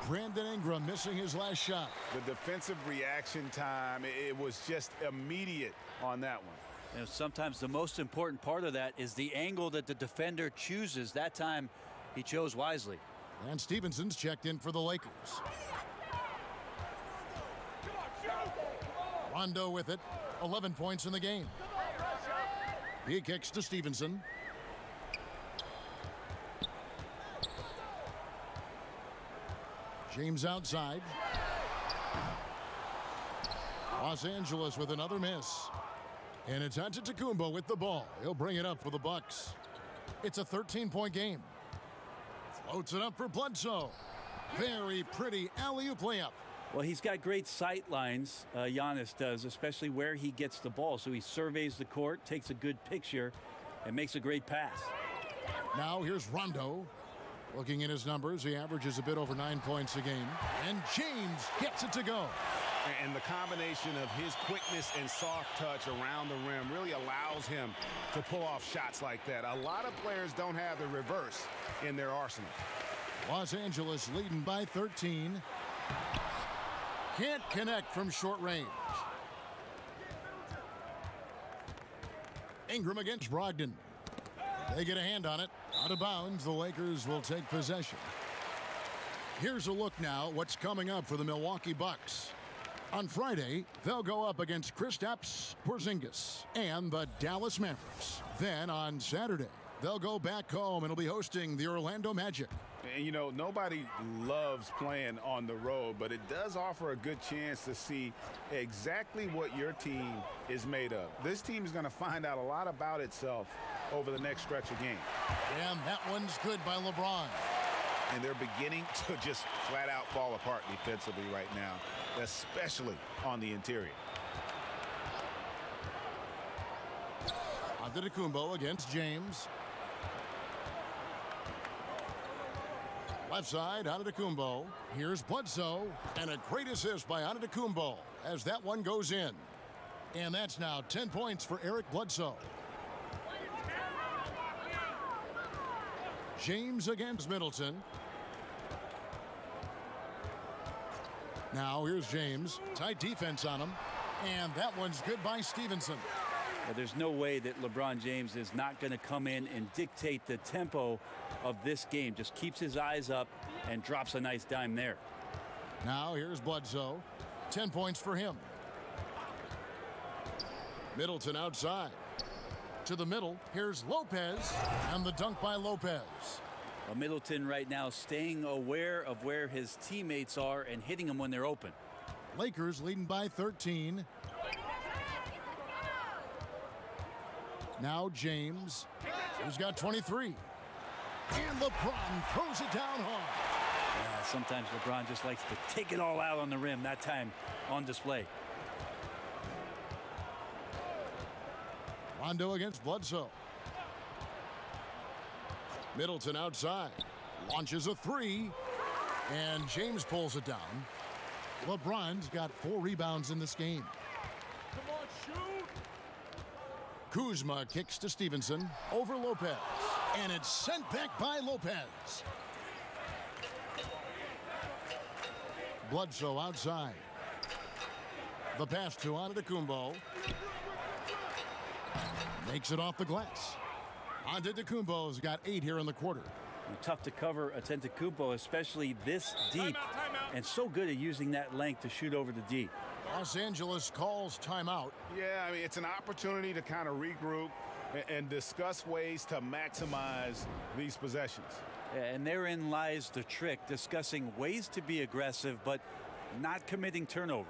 Brandon Ingram missing his last shot. The defensive reaction time, it was just immediate on that one. You know, sometimes the most important part of that is the angle that the defender chooses. That time, he chose wisely. And Stevenson's checked in for the Lakers. Rondo with it. 11 points in the game. He kicks to Stevenson. James outside. Los Angeles with another miss. And it's Antetokounmpo with the ball. He'll bring it up for the Bucks. It's a 13-point game. Floats it up for Bledsoe. Very pretty alley-oop layup. Well, he's got great sight lines, Giannis does, especially where he gets the ball. So he surveys the court, takes a good picture, and makes a great pass. Now here's Rondo. Looking at his numbers, he averages a bit over 9 points a game. And James gets it to go. And the combination of his quickness and soft touch around the rim really allows him to pull off shots like that. A lot of players don't have the reverse in their arsenal. Los Angeles leading by 13. Can't connect from short range. Ingram against Brogdon. They get a hand on it. Out of bounds, the Lakers will take possession. Here's a look now what's coming up for the Milwaukee Bucks. On Friday, they'll go up against Kristaps Porzingis and the Dallas Mavericks. Then on Saturday, they'll go back home and will be hosting the Orlando Magic. And, you know, nobody loves playing on the road, but it does offer a good chance to see exactly what your team is made of. This team is going to find out a lot about itself over the next stretch of games. And that one's good by LeBron. And they're beginning to just flat out fall apart defensively right now, especially on the interior. Antetokounmpo against James. Left side, Antetokounmpo. Here's Bledsoe. And a great assist by Antetokounmpo as that one goes in. And that's now 10 points for Eric Bledsoe. James against Middleton. Now here's James. Tight defense on him. And that one's good by Stevenson. Well, there's no way that LeBron James is not going to come in and dictate the tempo of this game. Just keeps his eyes up and drops a nice dime there. Now here's Bledsoe. 10 points for him. Middleton outside. To the middle. Here's Lopez. And the dunk by Lopez. Well, Middleton right now staying aware of where his teammates are and hitting them when they're open. Lakers leading by 13. Now James, who's got 23. And LeBron throws it down hard. Yeah, sometimes LeBron just likes to take it all out on the rim, that time on display. Rondo against Bledsoe. Middleton outside. Launches a three. And James pulls it down. LeBron's got 4 rebounds in this game. Come on, shoot! Kuzma kicks to Stevenson over Lopez. And it's sent back by Lopez. Bledsoe outside. The pass to Antetokounmpo. Makes it off the glass. Antetokounmpo's got 8 here in the quarter. Tough to cover Antetokounmpo, especially this deep. Timeout. And so good at using that length to shoot over the D. Los Angeles calls timeout. Yeah, I mean, it's an opportunity to kind of regroup and discuss ways to maximize these possessions. And therein lies the trick, discussing ways to be aggressive, but not committing turnovers.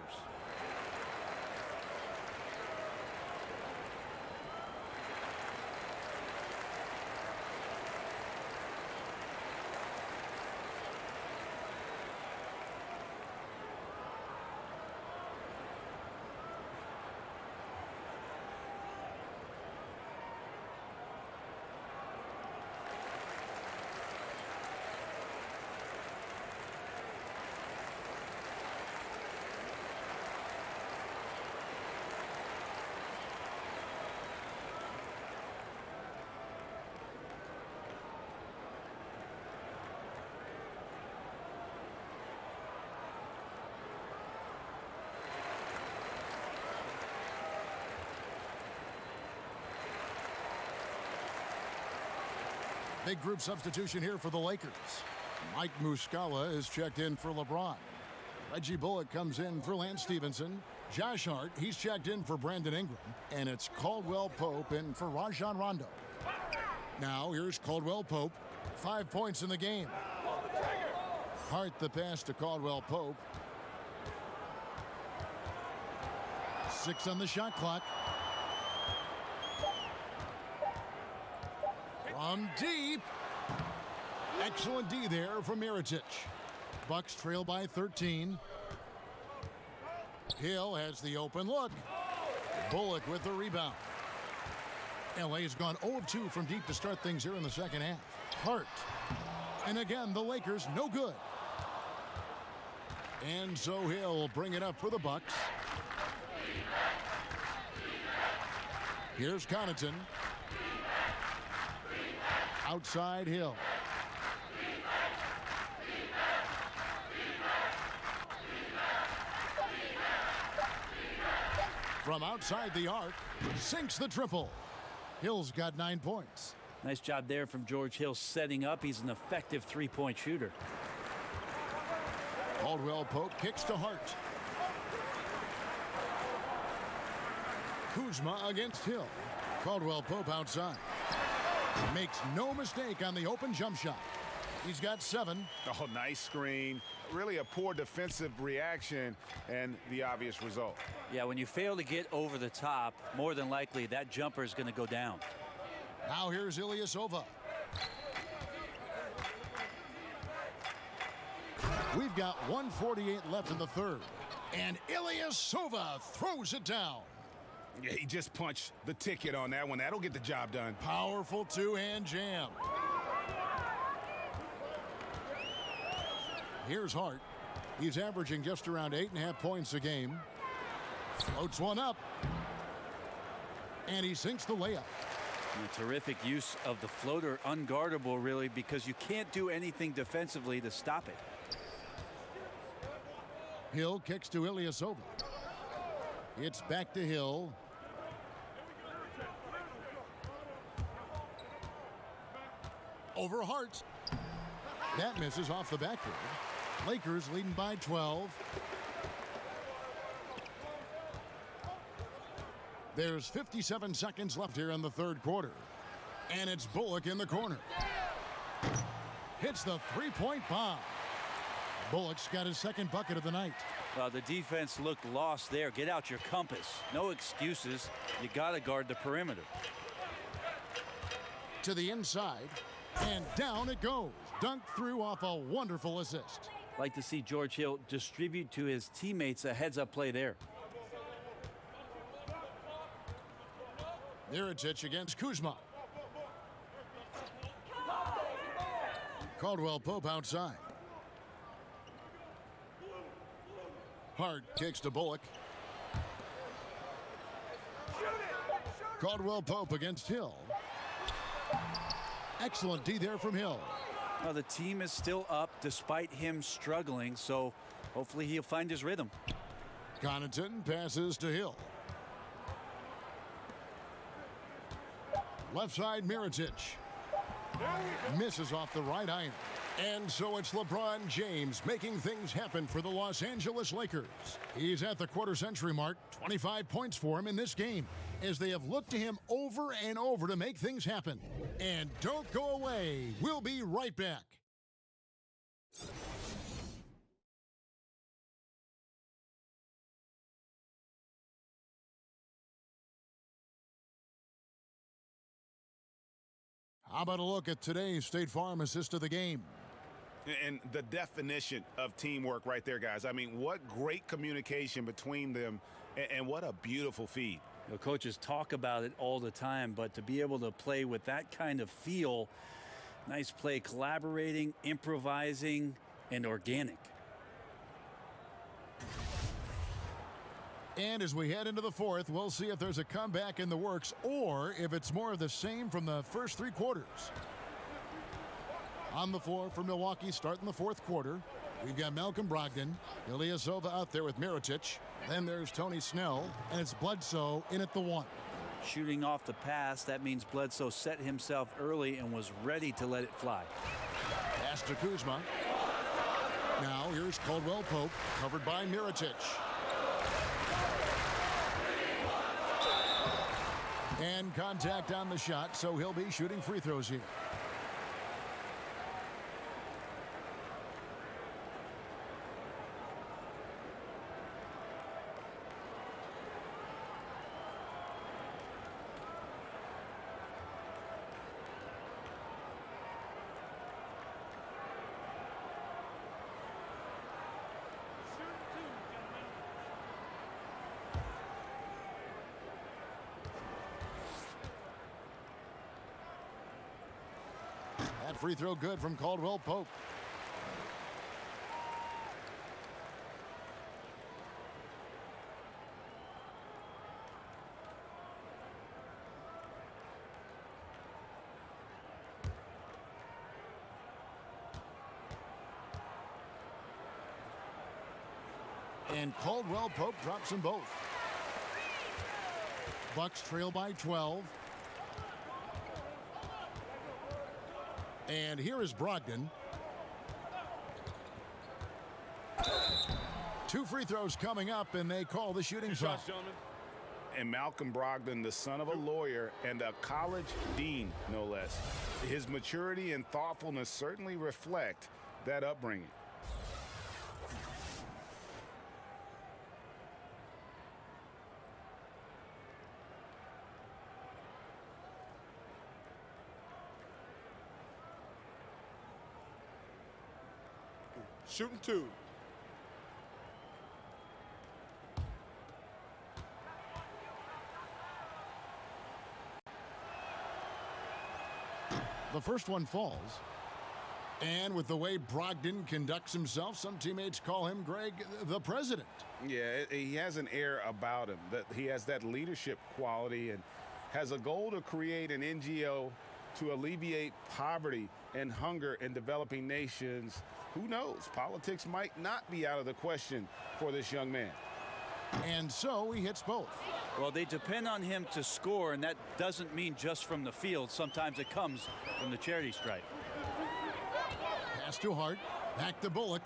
Big group substitution here for the Lakers. Mike Muscala is checked in for LeBron. Reggie Bullock comes in for Lance Stevenson. Josh Hart, he's checked in for Brandon Ingram. And it's Caldwell Pope in for Rajon Rondo. Now here's Caldwell Pope. 5 points in the game. Hart the pass to Caldwell Pope. 6 on the shot clock. From deep. Excellent D there from Mirotic. Bucks trail by 13. Hill has the open look. Bullock with the rebound. LA's gone 0 of 2 from deep to start things here in the second half. Hart. And again, the Lakers no good. And so Hill will bring it up for the Bucks. Here's Connaughton. Outside Hill. From outside the arc, sinks the triple. Hill's got 9 points. Nice job there from George Hill setting up. He's an effective three-point shooter. Caldwell Pope kicks to Hart. Kuzma against Hill. Caldwell Pope outside. Makes no mistake on the open jump shot. He's got 7. Oh, nice screen. Really a poor defensive reaction and the obvious result. Yeah, when you fail to get over the top, more than likely that jumper is going to go down. Now here's Ilyasova. We've got 1:48 left in the third. And Ilyasova throws it down. Yeah, he just punched the ticket on that one. That'll get the job done. Powerful two-hand jam. Here's Hart. He's averaging just around 8.5 points a game. Floats one up. And he sinks the layup. And a terrific use of the floater, unguardable really, because you can't do anything defensively to stop it. Hill kicks to Ilyasova. It's back to Hill. Over Hart. That misses off the backboard. Lakers leading by 12. There's 57 seconds left here in the third quarter. And it's Bullock in the corner. Hits the three-point bomb. Bullock's got his second bucket of the night. Well, the defense looked lost there. Get out your compass. No excuses. You got to guard the perimeter. To the inside. And down it goes. Dunked through off a wonderful assist. Like to see George Hill distribute to his teammates a heads-up play there. Mirotic against Kuzma. Caldwell Pope outside. Hart kicks to Bullock. Caldwell Pope against Hill. Excellent D there from Hill. Well, the team is still up despite him struggling, so hopefully he'll find his rhythm. Connaughton passes to Hill. Left side Mirotic. Misses off the right iron. And so it's LeBron James making things happen for the Los Angeles Lakers. He's at the quarter-century mark, 25 points for him in this game, as they have looked to him over and over to make things happen. And don't go away. We'll be right back. How about a look at today's State Farm assist of the game? And the definition of teamwork right there, guys. I mean, what great communication between them, and what a beautiful feed. You know, coaches talk about it all the time, but to be able to play with that kind of feel, nice play, collaborating, improvising, and organic. And as we head into the fourth, we'll see if there's a comeback in the works or if it's more of the same from the first three quarters. On the floor for Milwaukee starting the fourth quarter, we've got Malcolm Brogdon, Ilyasova out there with Mirotic. Then there's Tony Snell, and it's Bledsoe in at the one. Shooting off the pass, that means Bledsoe set himself early and was ready to let it fly. Pass to Kuzma. Now here's Caldwell Pope, covered by Mirotic. And contact on the shot, so he'll be shooting free throws here. That free throw good from Caldwell Pope. And Caldwell Pope drops them both. Bucks trail by 12. And here is Brogdon. Two free throws coming up, and they call the shooting foul. And Malcolm Brogdon, the son of a lawyer and a college dean, no less. His maturity and thoughtfulness certainly reflect that upbringing. Shooting two. The first one falls. And with the way Brogdon conducts himself, some teammates call him, Greg, the president. Yeah, he has an air about him. That he has that leadership quality and has a goal to create an NGO to alleviate poverty and hunger in developing nations. Who knows? Politics might not be out of the question for this young man. And so he hits both. Well, they depend on him to score, and that doesn't mean just from the field. Sometimes it comes from the charity stripe. Pass to Hart. Back to Bullock.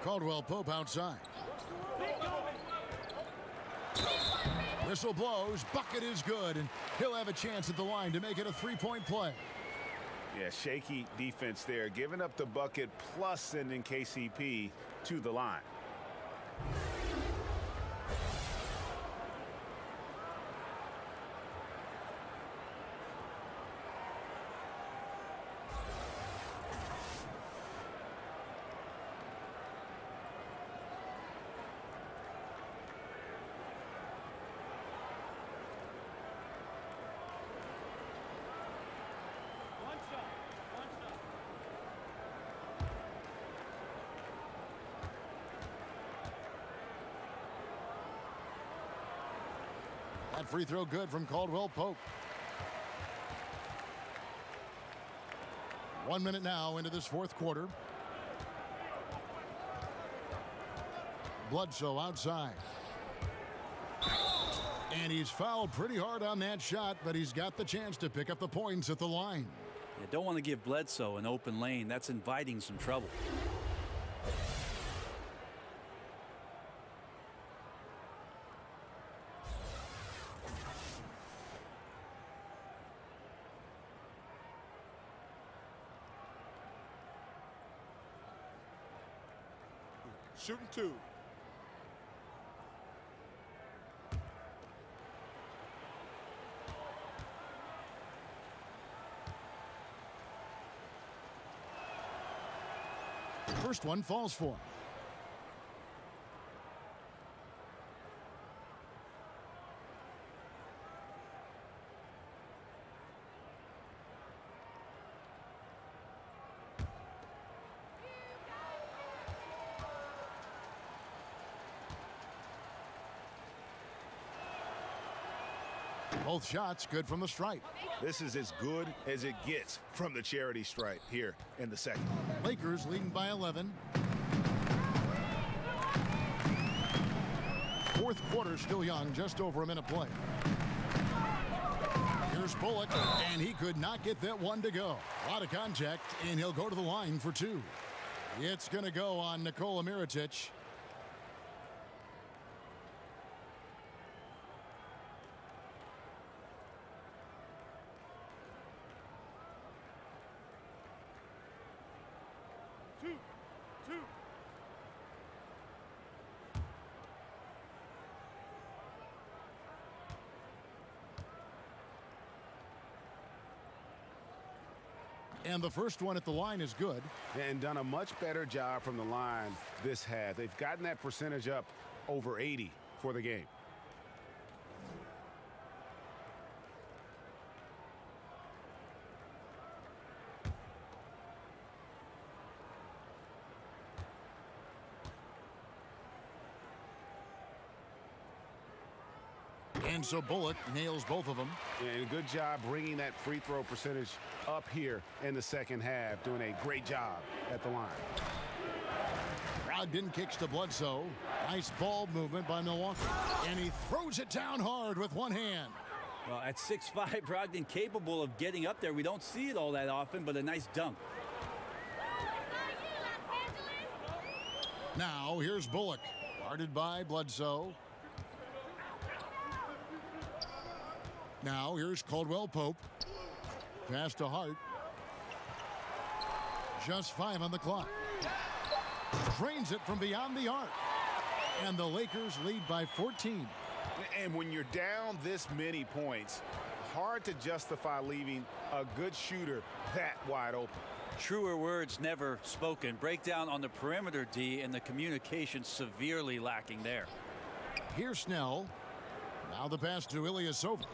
Caldwell Pope outside. Whistle blows. Bucket is good, and he'll have a chance at the line to make it a three-point play. Yeah, shaky defense there, giving up the bucket plus sending KCP to the line. That free throw good from Caldwell Pope. 1 minute now into this fourth quarter. Bledsoe outside. And he's fouled pretty hard on that shot, but he's got the chance to pick up the points at the line. You don't want to give Bledsoe an open lane. That's inviting some trouble. Shooting 2. First one falls for him. Both shots good from the stripe. This is as good as it gets from the charity stripe here in the second. Lakers leading by 11. Fourth quarter still young, just over a minute play. Here's Bullock, and he could not get that one to go. A lot of contact, and he'll go to the line for 2. It's going to go on Nikola Mirotic. And the first one at the line is good. And done a much better job from the line this half. They've gotten that percentage up over 80 for the game. And so Bullock nails both of them. And good job bringing that free throw percentage up here in the second half. Doing a great job at the line. Brogdon kicks to Bledsoe. Nice ball movement by Milwaukee. And he throws it down hard with one hand. Well, at 6'5", Brogdon capable of getting up there. We don't see it all that often, but a nice dunk. Now here's Bullock. Guarded by Bledsoe. Now here's Caldwell Pope. Pass to Hart. Just 5 on the clock. Drains it from beyond the arc. And the Lakers lead by 14. And when you're down this many points, hard to justify leaving a good shooter that wide open. Truer words never spoken. Breakdown on the perimeter, D, and the communication severely lacking there. Here's Snell. Now the pass to Ilyasova.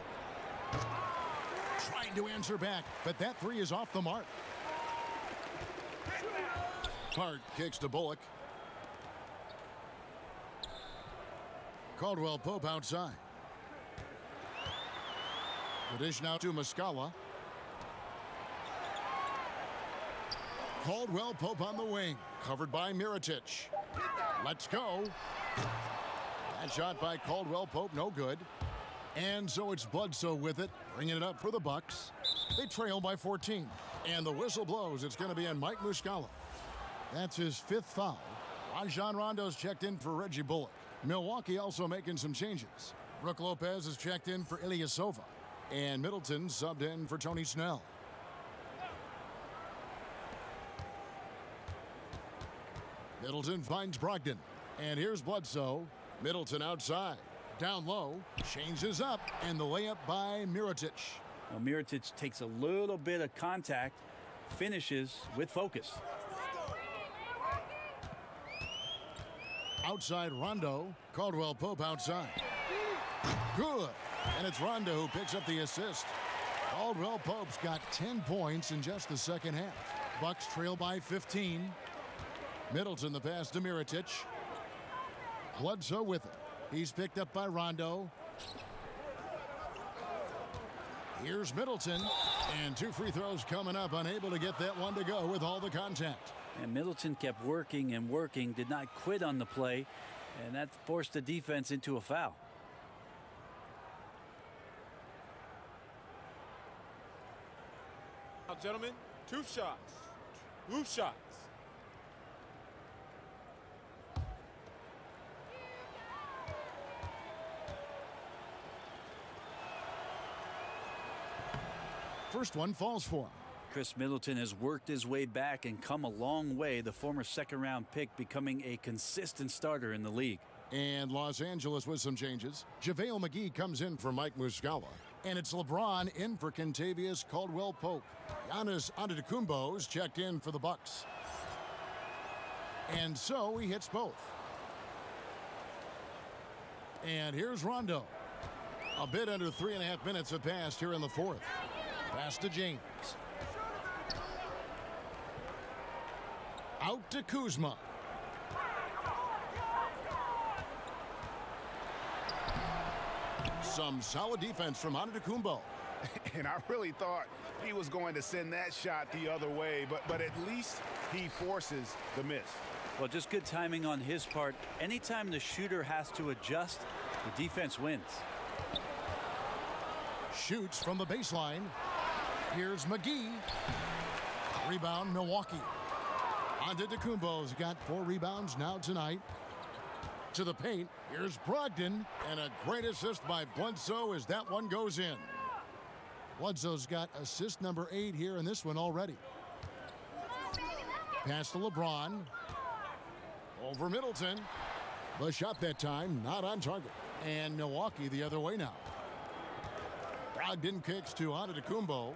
Trying to answer back, but that 3 is off the mark. Hart kicks to Bullock. Caldwell Pope outside. The dish now to Muscala. Caldwell Pope on the wing, covered by Mirotic. Let's go. That shot by Caldwell Pope, no good. And so it's Bledsoe with it, bringing it up for the Bucks. They trail by 14. And the whistle blows. It's going to be on Mike Muscala. That's his 5th foul. Rajon Rondo's checked in for Reggie Bullock. Milwaukee also making some changes. Brook Lopez is checked in for Ilyasova. And Middleton subbed in for Tony Snell. Middleton finds Brogdon. And here's Bledsoe. Middleton outside. Down low, changes up, and the layup by Mirotic. Well, Mirotic takes a little bit of contact, finishes with focus. Outside Rondo, Caldwell Pope outside. Good, and it's Rondo who picks up the assist. Caldwell Pope's got 10 points in just the second half. Bucks trail by 15. Middleton the pass to Mirotic. Bledsoe with it. He's picked up by Rondo. Here's Middleton. And 2 free throws coming up. Unable to get that one to go with all the contact. And Middleton kept working and working. Did not quit on the play. And that forced the defense into a foul. Timeout, gentlemen. 2 shots. 2 shots. First one falls for him. Chris Middleton has worked his way back and come a long way. The former second-round pick becoming a consistent starter in the league. And Los Angeles with some changes. JaVale McGee comes in for Mike Muscala. And it's LeBron in for Kentavious Caldwell-Pope. Giannis Antetokounmpo's checked in for the Bucks. And so he hits both. And here's Rondo. A bit under 3.5 minutes have passed here in the fourth. Pass to James. Out to Kuzma. Some solid defense from Antetokounmpo. And I really thought he was going to send that shot the other way, but at least he forces the miss. Well, just good timing on his part. Anytime the shooter has to adjust, the defense wins. Shoots from the baseline. Here's McGee. Rebound, Milwaukee. Antetokounmpo's got 4 rebounds now tonight. To the paint. Here's Brogdon. And a great assist by Bledsoe as that one goes in. Bledsoe's got assist number 8 here in this one already. Pass to LeBron. Over Middleton. The shot that time not on target. And Milwaukee the other way now. Brogdon kicks to Antetokounmpo.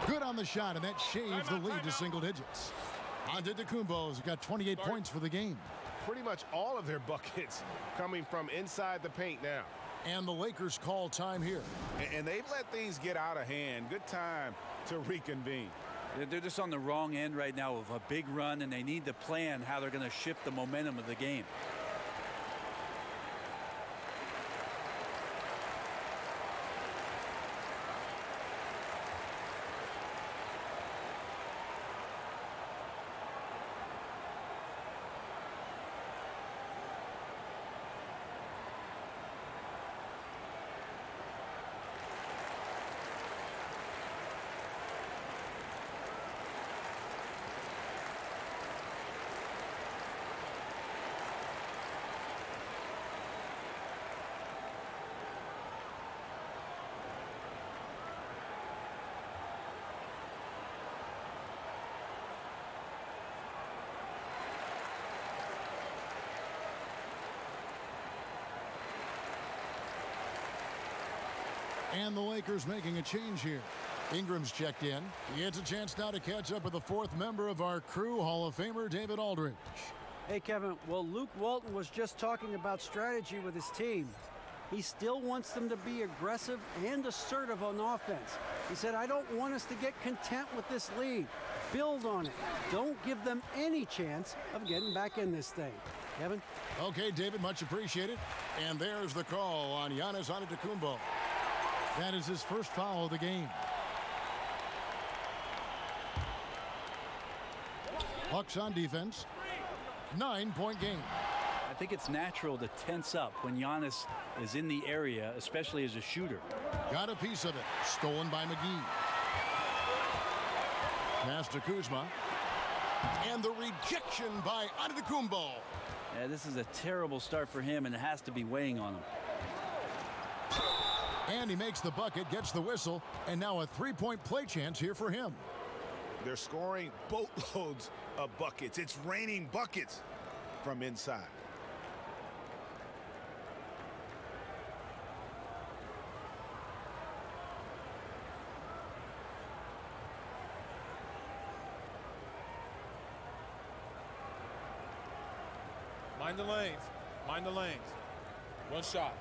Good on the shot, and that shaves the lead to single digits. Antetokounmpo's got 28 points for the game. Pretty much all of their buckets coming from inside the paint now. And the Lakers call time here. And they've let things get out of hand. Good time to reconvene. They're just on the wrong end right now of a big run, and they need to plan how they're going to shift the momentum of the game. And the Lakers making a change here. Ingram's checked in. He gets a chance now to catch up with the 4th member of our crew, Hall of Famer David Aldridge. Hey, Kevin. Well, Luke Walton was just talking about strategy with his team. He still wants them to be aggressive and assertive on offense. He said, I don't want us to get content with this lead. Build on it. Don't give them any chance of getting back in this thing. Kevin? Okay, David, much appreciated. And there's the call on Giannis Antetokounmpo. That is his first foul of the game. Bucks on defense. 9-point game. I think it's natural to tense up when Giannis is in the area, especially as a shooter. Got a piece of it. Stolen by McGee. Pass to Kuzma. And the rejection by Antetokounmpo. Yeah, this is a terrible start for him, and it has to be weighing on him. And he makes the bucket, gets the whistle, and now a 3-point play chance here for him. They're scoring boatloads of buckets. It's raining buckets from inside. Mind the lanes. Mind the lanes. 1 shot.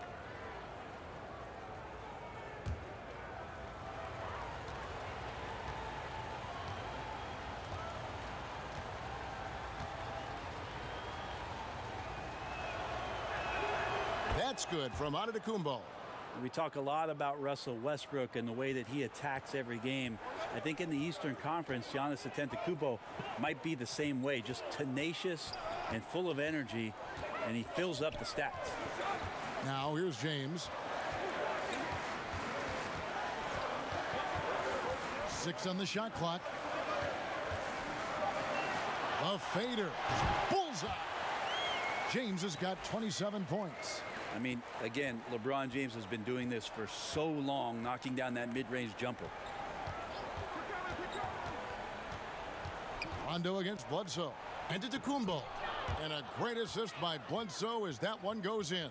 That's good from Antetokounmpo. We talk a lot about Russell Westbrook and the way that he attacks every game. I think in the Eastern Conference, Giannis Antetokounmpo might be the same way, just tenacious and full of energy, and he fills up the stats. Now here's James. 6 on the shot clock. A fader. Bullseye. James has got 27 points. I mean, again, LeBron James has been doing this for so long, knocking down that mid-range jumper. Rondo against Bledsoe. And to Antetokounmpo. And a great assist by Bledsoe as that one goes in.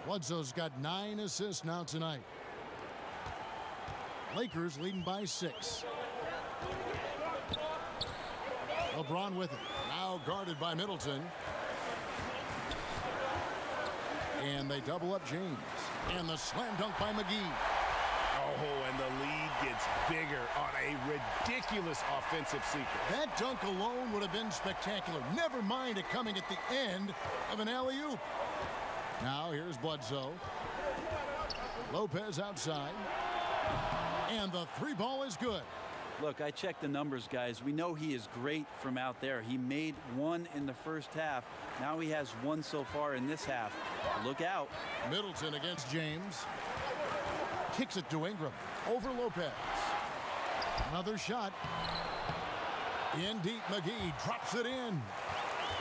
Bledsoe's got 9 assists now tonight. Lakers leading by 6. LeBron with it. Now guarded by Middleton. And they double up James. And the slam dunk by McGee. Oh, and the lead gets bigger on a ridiculous offensive sequence. That dunk alone would have been spectacular. Never mind it coming at the end of an alley-oop. Now here's Bledsoe. Lopez outside. And the 3 ball is good. Look, I checked the numbers, guys. We know he is great from out there. He made 1 in the first half. Now he has 1 so far in this half. Look out. Middleton against James. Kicks it to Ingram. Over Lopez. Another shot. In deep, McGee drops it in.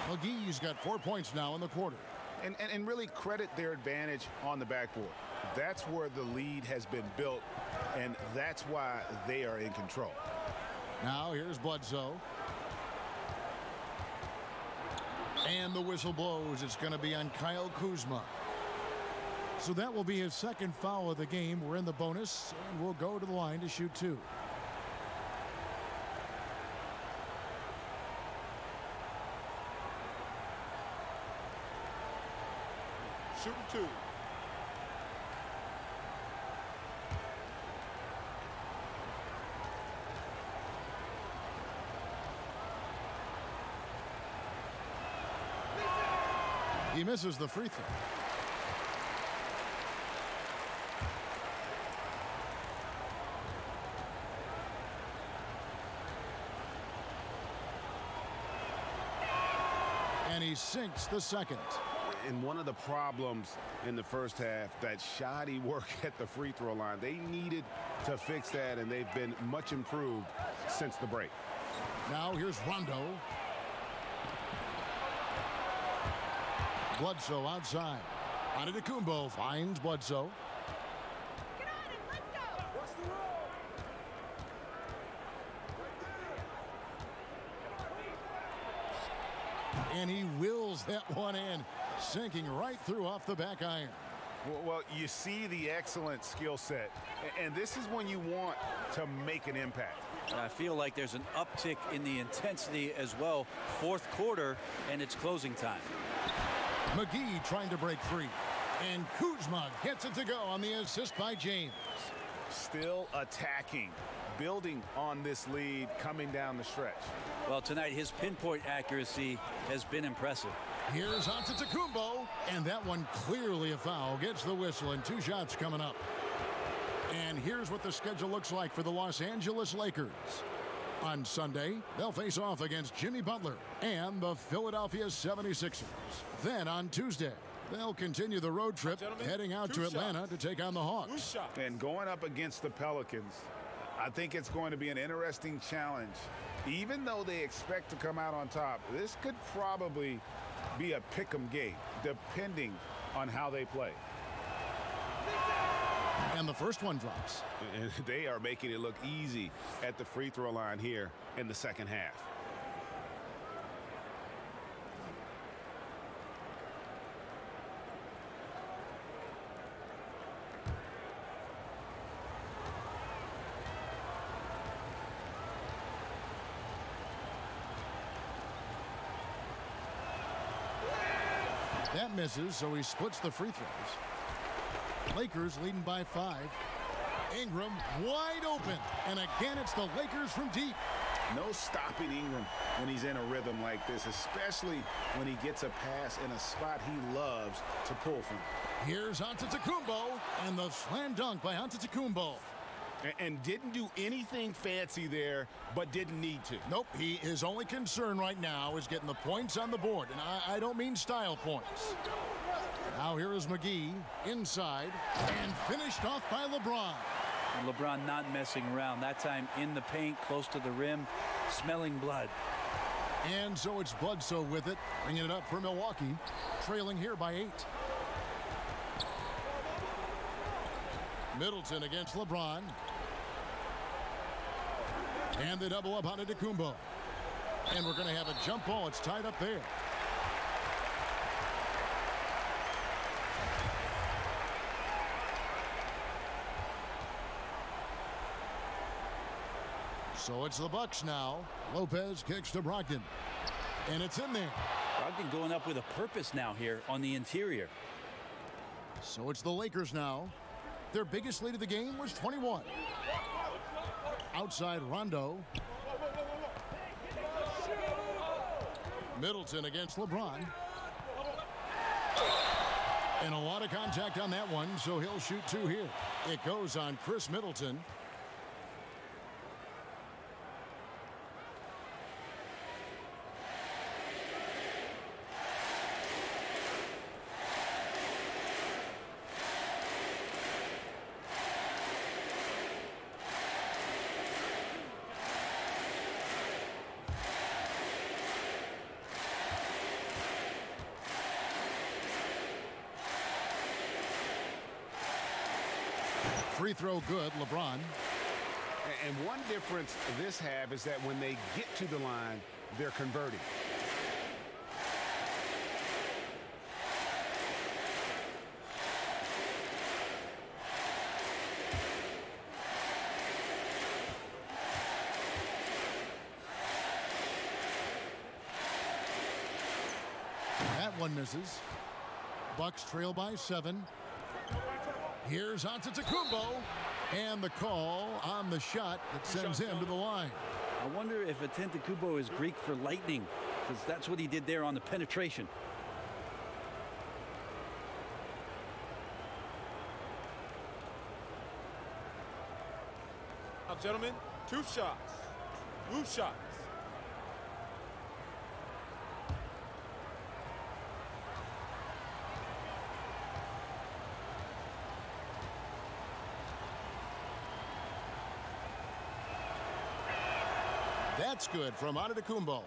McGee's got 4 points now in the quarter. And really credit their advantage on the backboard. That's where the lead has been built, and that's why they are in control. Now here's Bledsoe. And the whistle blows. It's going to be on Kyle Kuzma. So that will be his 2nd foul of the game. We're in the bonus, and we'll go to the line to shoot 2. Shooting 2. He misses the free throw. And he sinks the 2nd. And one of the problems in the first half, that shoddy work at the free throw line. They needed to fix that, and they've been much improved since the break. Now here's Rondo. Bledsoe outside. Antetokounmpo finds Bledsoe. Get on and let's go. What's the roll? And he wills that one in, sinking right through off the back iron. Well, you see the excellent skill set, and this is when you want to make an impact. And I feel like there's an uptick in the intensity as well. 4th quarter, and it's closing time. McGee trying to break free. And Kuzma gets it to go on the assist by James. Still attacking, building on this lead coming down the stretch. Well, tonight his pinpoint accuracy has been impressive. Here's Antetokounmpo, and that one clearly a foul. Gets the whistle, and 2 shots coming up. And here's what the schedule looks like for the Los Angeles Lakers. On Sunday, they'll face off against Jimmy Butler and the Philadelphia 76ers. Then on Tuesday, they'll continue the road trip, heading out to Atlanta to take on the Hawks. And going up against the Pelicans, I think it's going to be an interesting challenge. Even though they expect to come out on top, this could probably be a pick'em game, depending on how they play. And the first one drops. And they are making it look easy at the free throw line here in the second half. That misses, so he splits the free throws. Lakers leading by 5. Ingram wide open. And again, it's the Lakers from deep. No stopping Ingram when he's in a rhythm like this, especially when he gets a pass in a spot he loves to pull from. Here's Antetokounmpo, and the slam dunk by Antetokounmpo. And didn't do anything fancy there, but didn't need to. Nope, his only concern right now is getting the points on the board, and I don't mean style points. Now here is McGee inside, and finished off by LeBron. LeBron not messing around. That time in the paint, close to the rim, smelling blood. And so it's Bledsoe with it, bringing it up for Milwaukee, trailing here by 8. Middleton against LeBron. And they double up on Antetokounmpo. And we're going to have a jump ball. It's tied up there. So it's the Bucks now. Lopez kicks to Brogdon. And it's in there. Brogdon going up with a purpose now here on the interior. So it's the Lakers now. Their biggest lead of the game was 21. Outside Rondo. Middleton against LeBron. And a lot of contact on that one, so he'll shoot 2 here. It goes on Chris Middleton. Free throw good, LeBron. And one difference this half is that when they get to the line, they're converting. That one misses. Bucks trail by 7. Here's Antetokounmpo, and the call on the shot that sends him to the line. I wonder if Antetokounmpo is Greek for lightning, because that's what he did there on the penetration. Now, gentlemen, 2 shots. Loose shots. That's good from Antetokounmpo.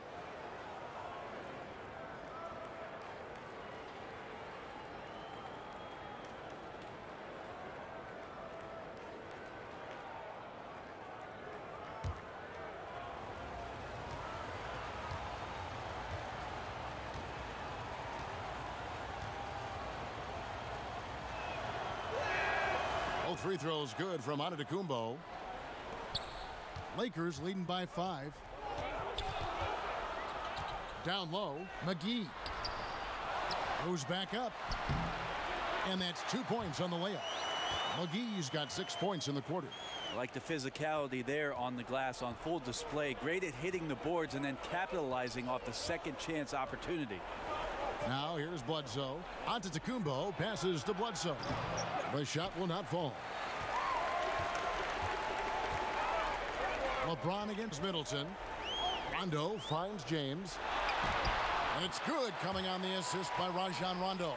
Both free throws good from Antetokounmpo. Lakers leading by 5. Down low, McGee goes back up, and that's 2 points on the layup. McGee's got 6 points in the quarter. I like the physicality there on the glass on full display. Great at hitting the boards and then capitalizing off the second chance opportunity. Now here's Bledsoe. Antetokounmpo passes to Bledsoe. The shot will not fall. LeBron against Middleton. Rondo finds James. And it's good, coming on the assist by Rajon Rondo.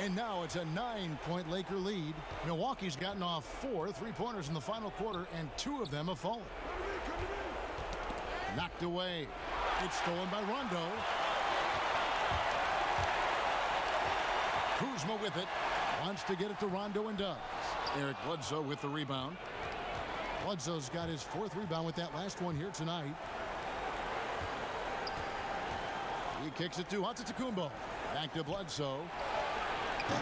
And now it's a 9-point Laker lead. Milwaukee's gotten off 4 3-pointers in the final quarter, and 2 of them have fallen. Knocked away. It's stolen by Rondo. Kuzma with it. Wants to get it to Rondo and does. Eric Bledsoe with the rebound. Bledsoe's got his 4th rebound with that last one here tonight. He kicks it to Antetokounmpo. Back to Bledsoe.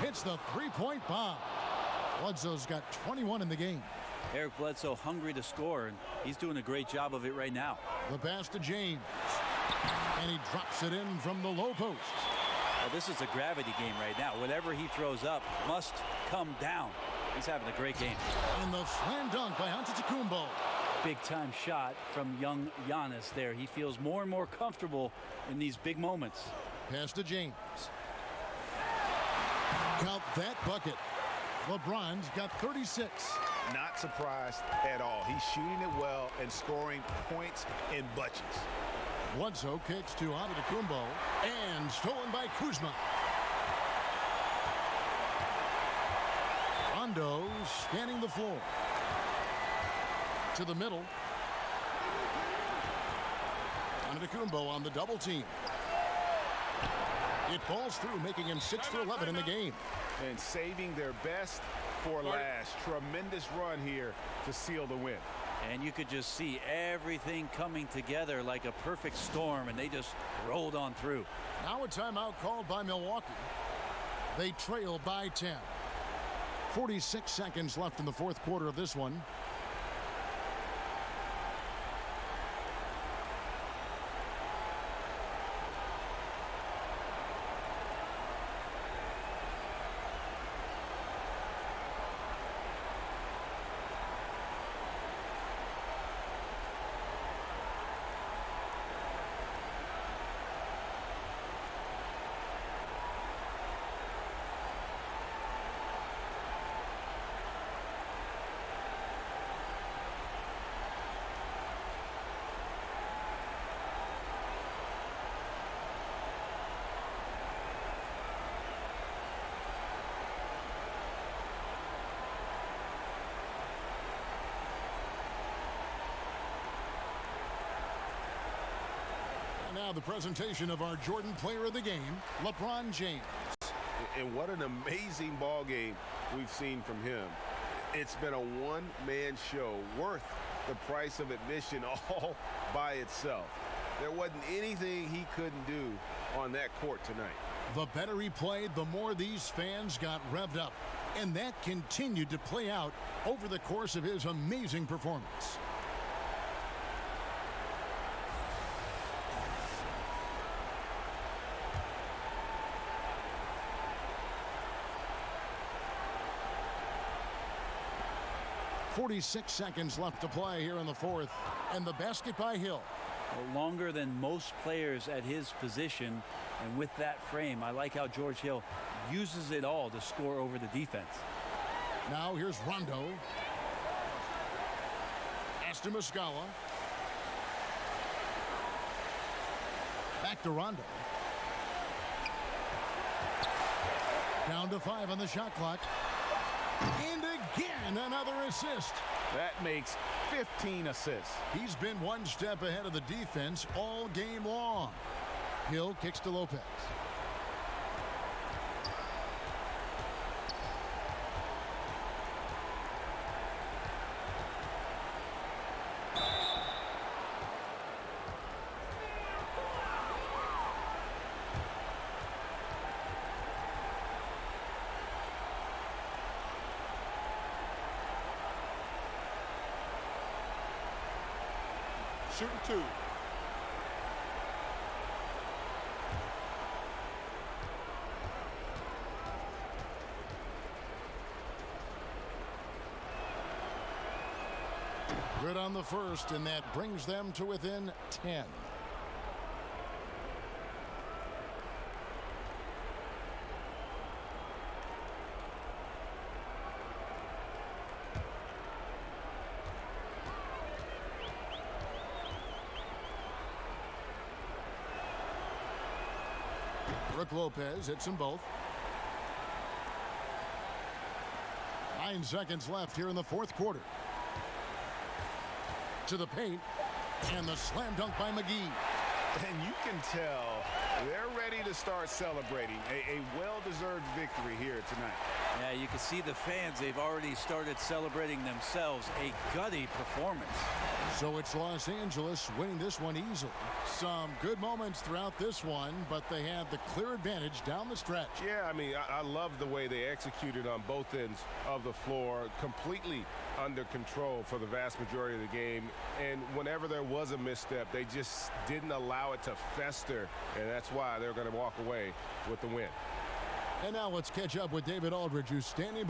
Hits the 3-point bomb. Bledsoe's got 21 in the game. Eric Bledsoe hungry to score, and he's doing a great job of it right now. The pass to James. And he drops it in from the low post. Well, this is a gravity game right now. Whatever he throws up must come down. He's having a great game. And the slam dunk by Antetokounmpo. Big time shot from young Giannis there. He feels more and more comfortable in these big moments. Pass to James. Count that bucket. LeBron's got 36. Not surprised at all. He's shooting it well and scoring points in bunches. Bledsoe kicks to Antetokounmpo and stolen by Kuzma. Rondo scanning the floor. To the middle. Antetokounmpo on the double team. It falls through, making him 6 for 11 in the game. And saving their best for last. Tremendous run here to seal the win. And you could just see everything coming together like a perfect storm, and they just rolled on through. Now a timeout called by Milwaukee. They trail by 10. 46 seconds left in the fourth quarter of this one. Now the presentation of our Jordan Player of the Game, LeBron James. And what an amazing ball game we've seen from him. It's been a one-man show worth the price of admission all by itself. There wasn't anything he couldn't do on that court tonight. The better he played, the more these fans got revved up. And that continued to play out over the course of his amazing performance. .46 seconds left to play here in the fourth, and the basket by Hill. Well, longer than most players at his position, and with that frame, I like how George Hill uses it all to score over the defense. Now here's Rondo. Aston Muscala. Back to Rondo. Down to 5 on the shot clock. And again, another assist. That makes 15 assists. He's been one step ahead of the defense all game long. Hill kicks to Lopez. Shooting 2. Good on the first, and that brings them to within 10. Brook Lopez hits them both. 9 seconds left here in the fourth quarter. To the paint, and the slam dunk by McGee. And you can tell they're ready to start celebrating a well-deserved victory here tonight. Yeah, you can see the fans, they've already started celebrating themselves. A gutty performance. So it's Los Angeles winning this one easily. Some good moments throughout this one, but they had the clear advantage down the stretch. Yeah, I mean, I love the way they executed on both ends of the floor, completely under control for the vast majority of the game. And whenever there was a misstep, they just didn't allow it to fester, and that's why they're going to walk away with the win. And now let's catch up with David Aldridge, who's standing by.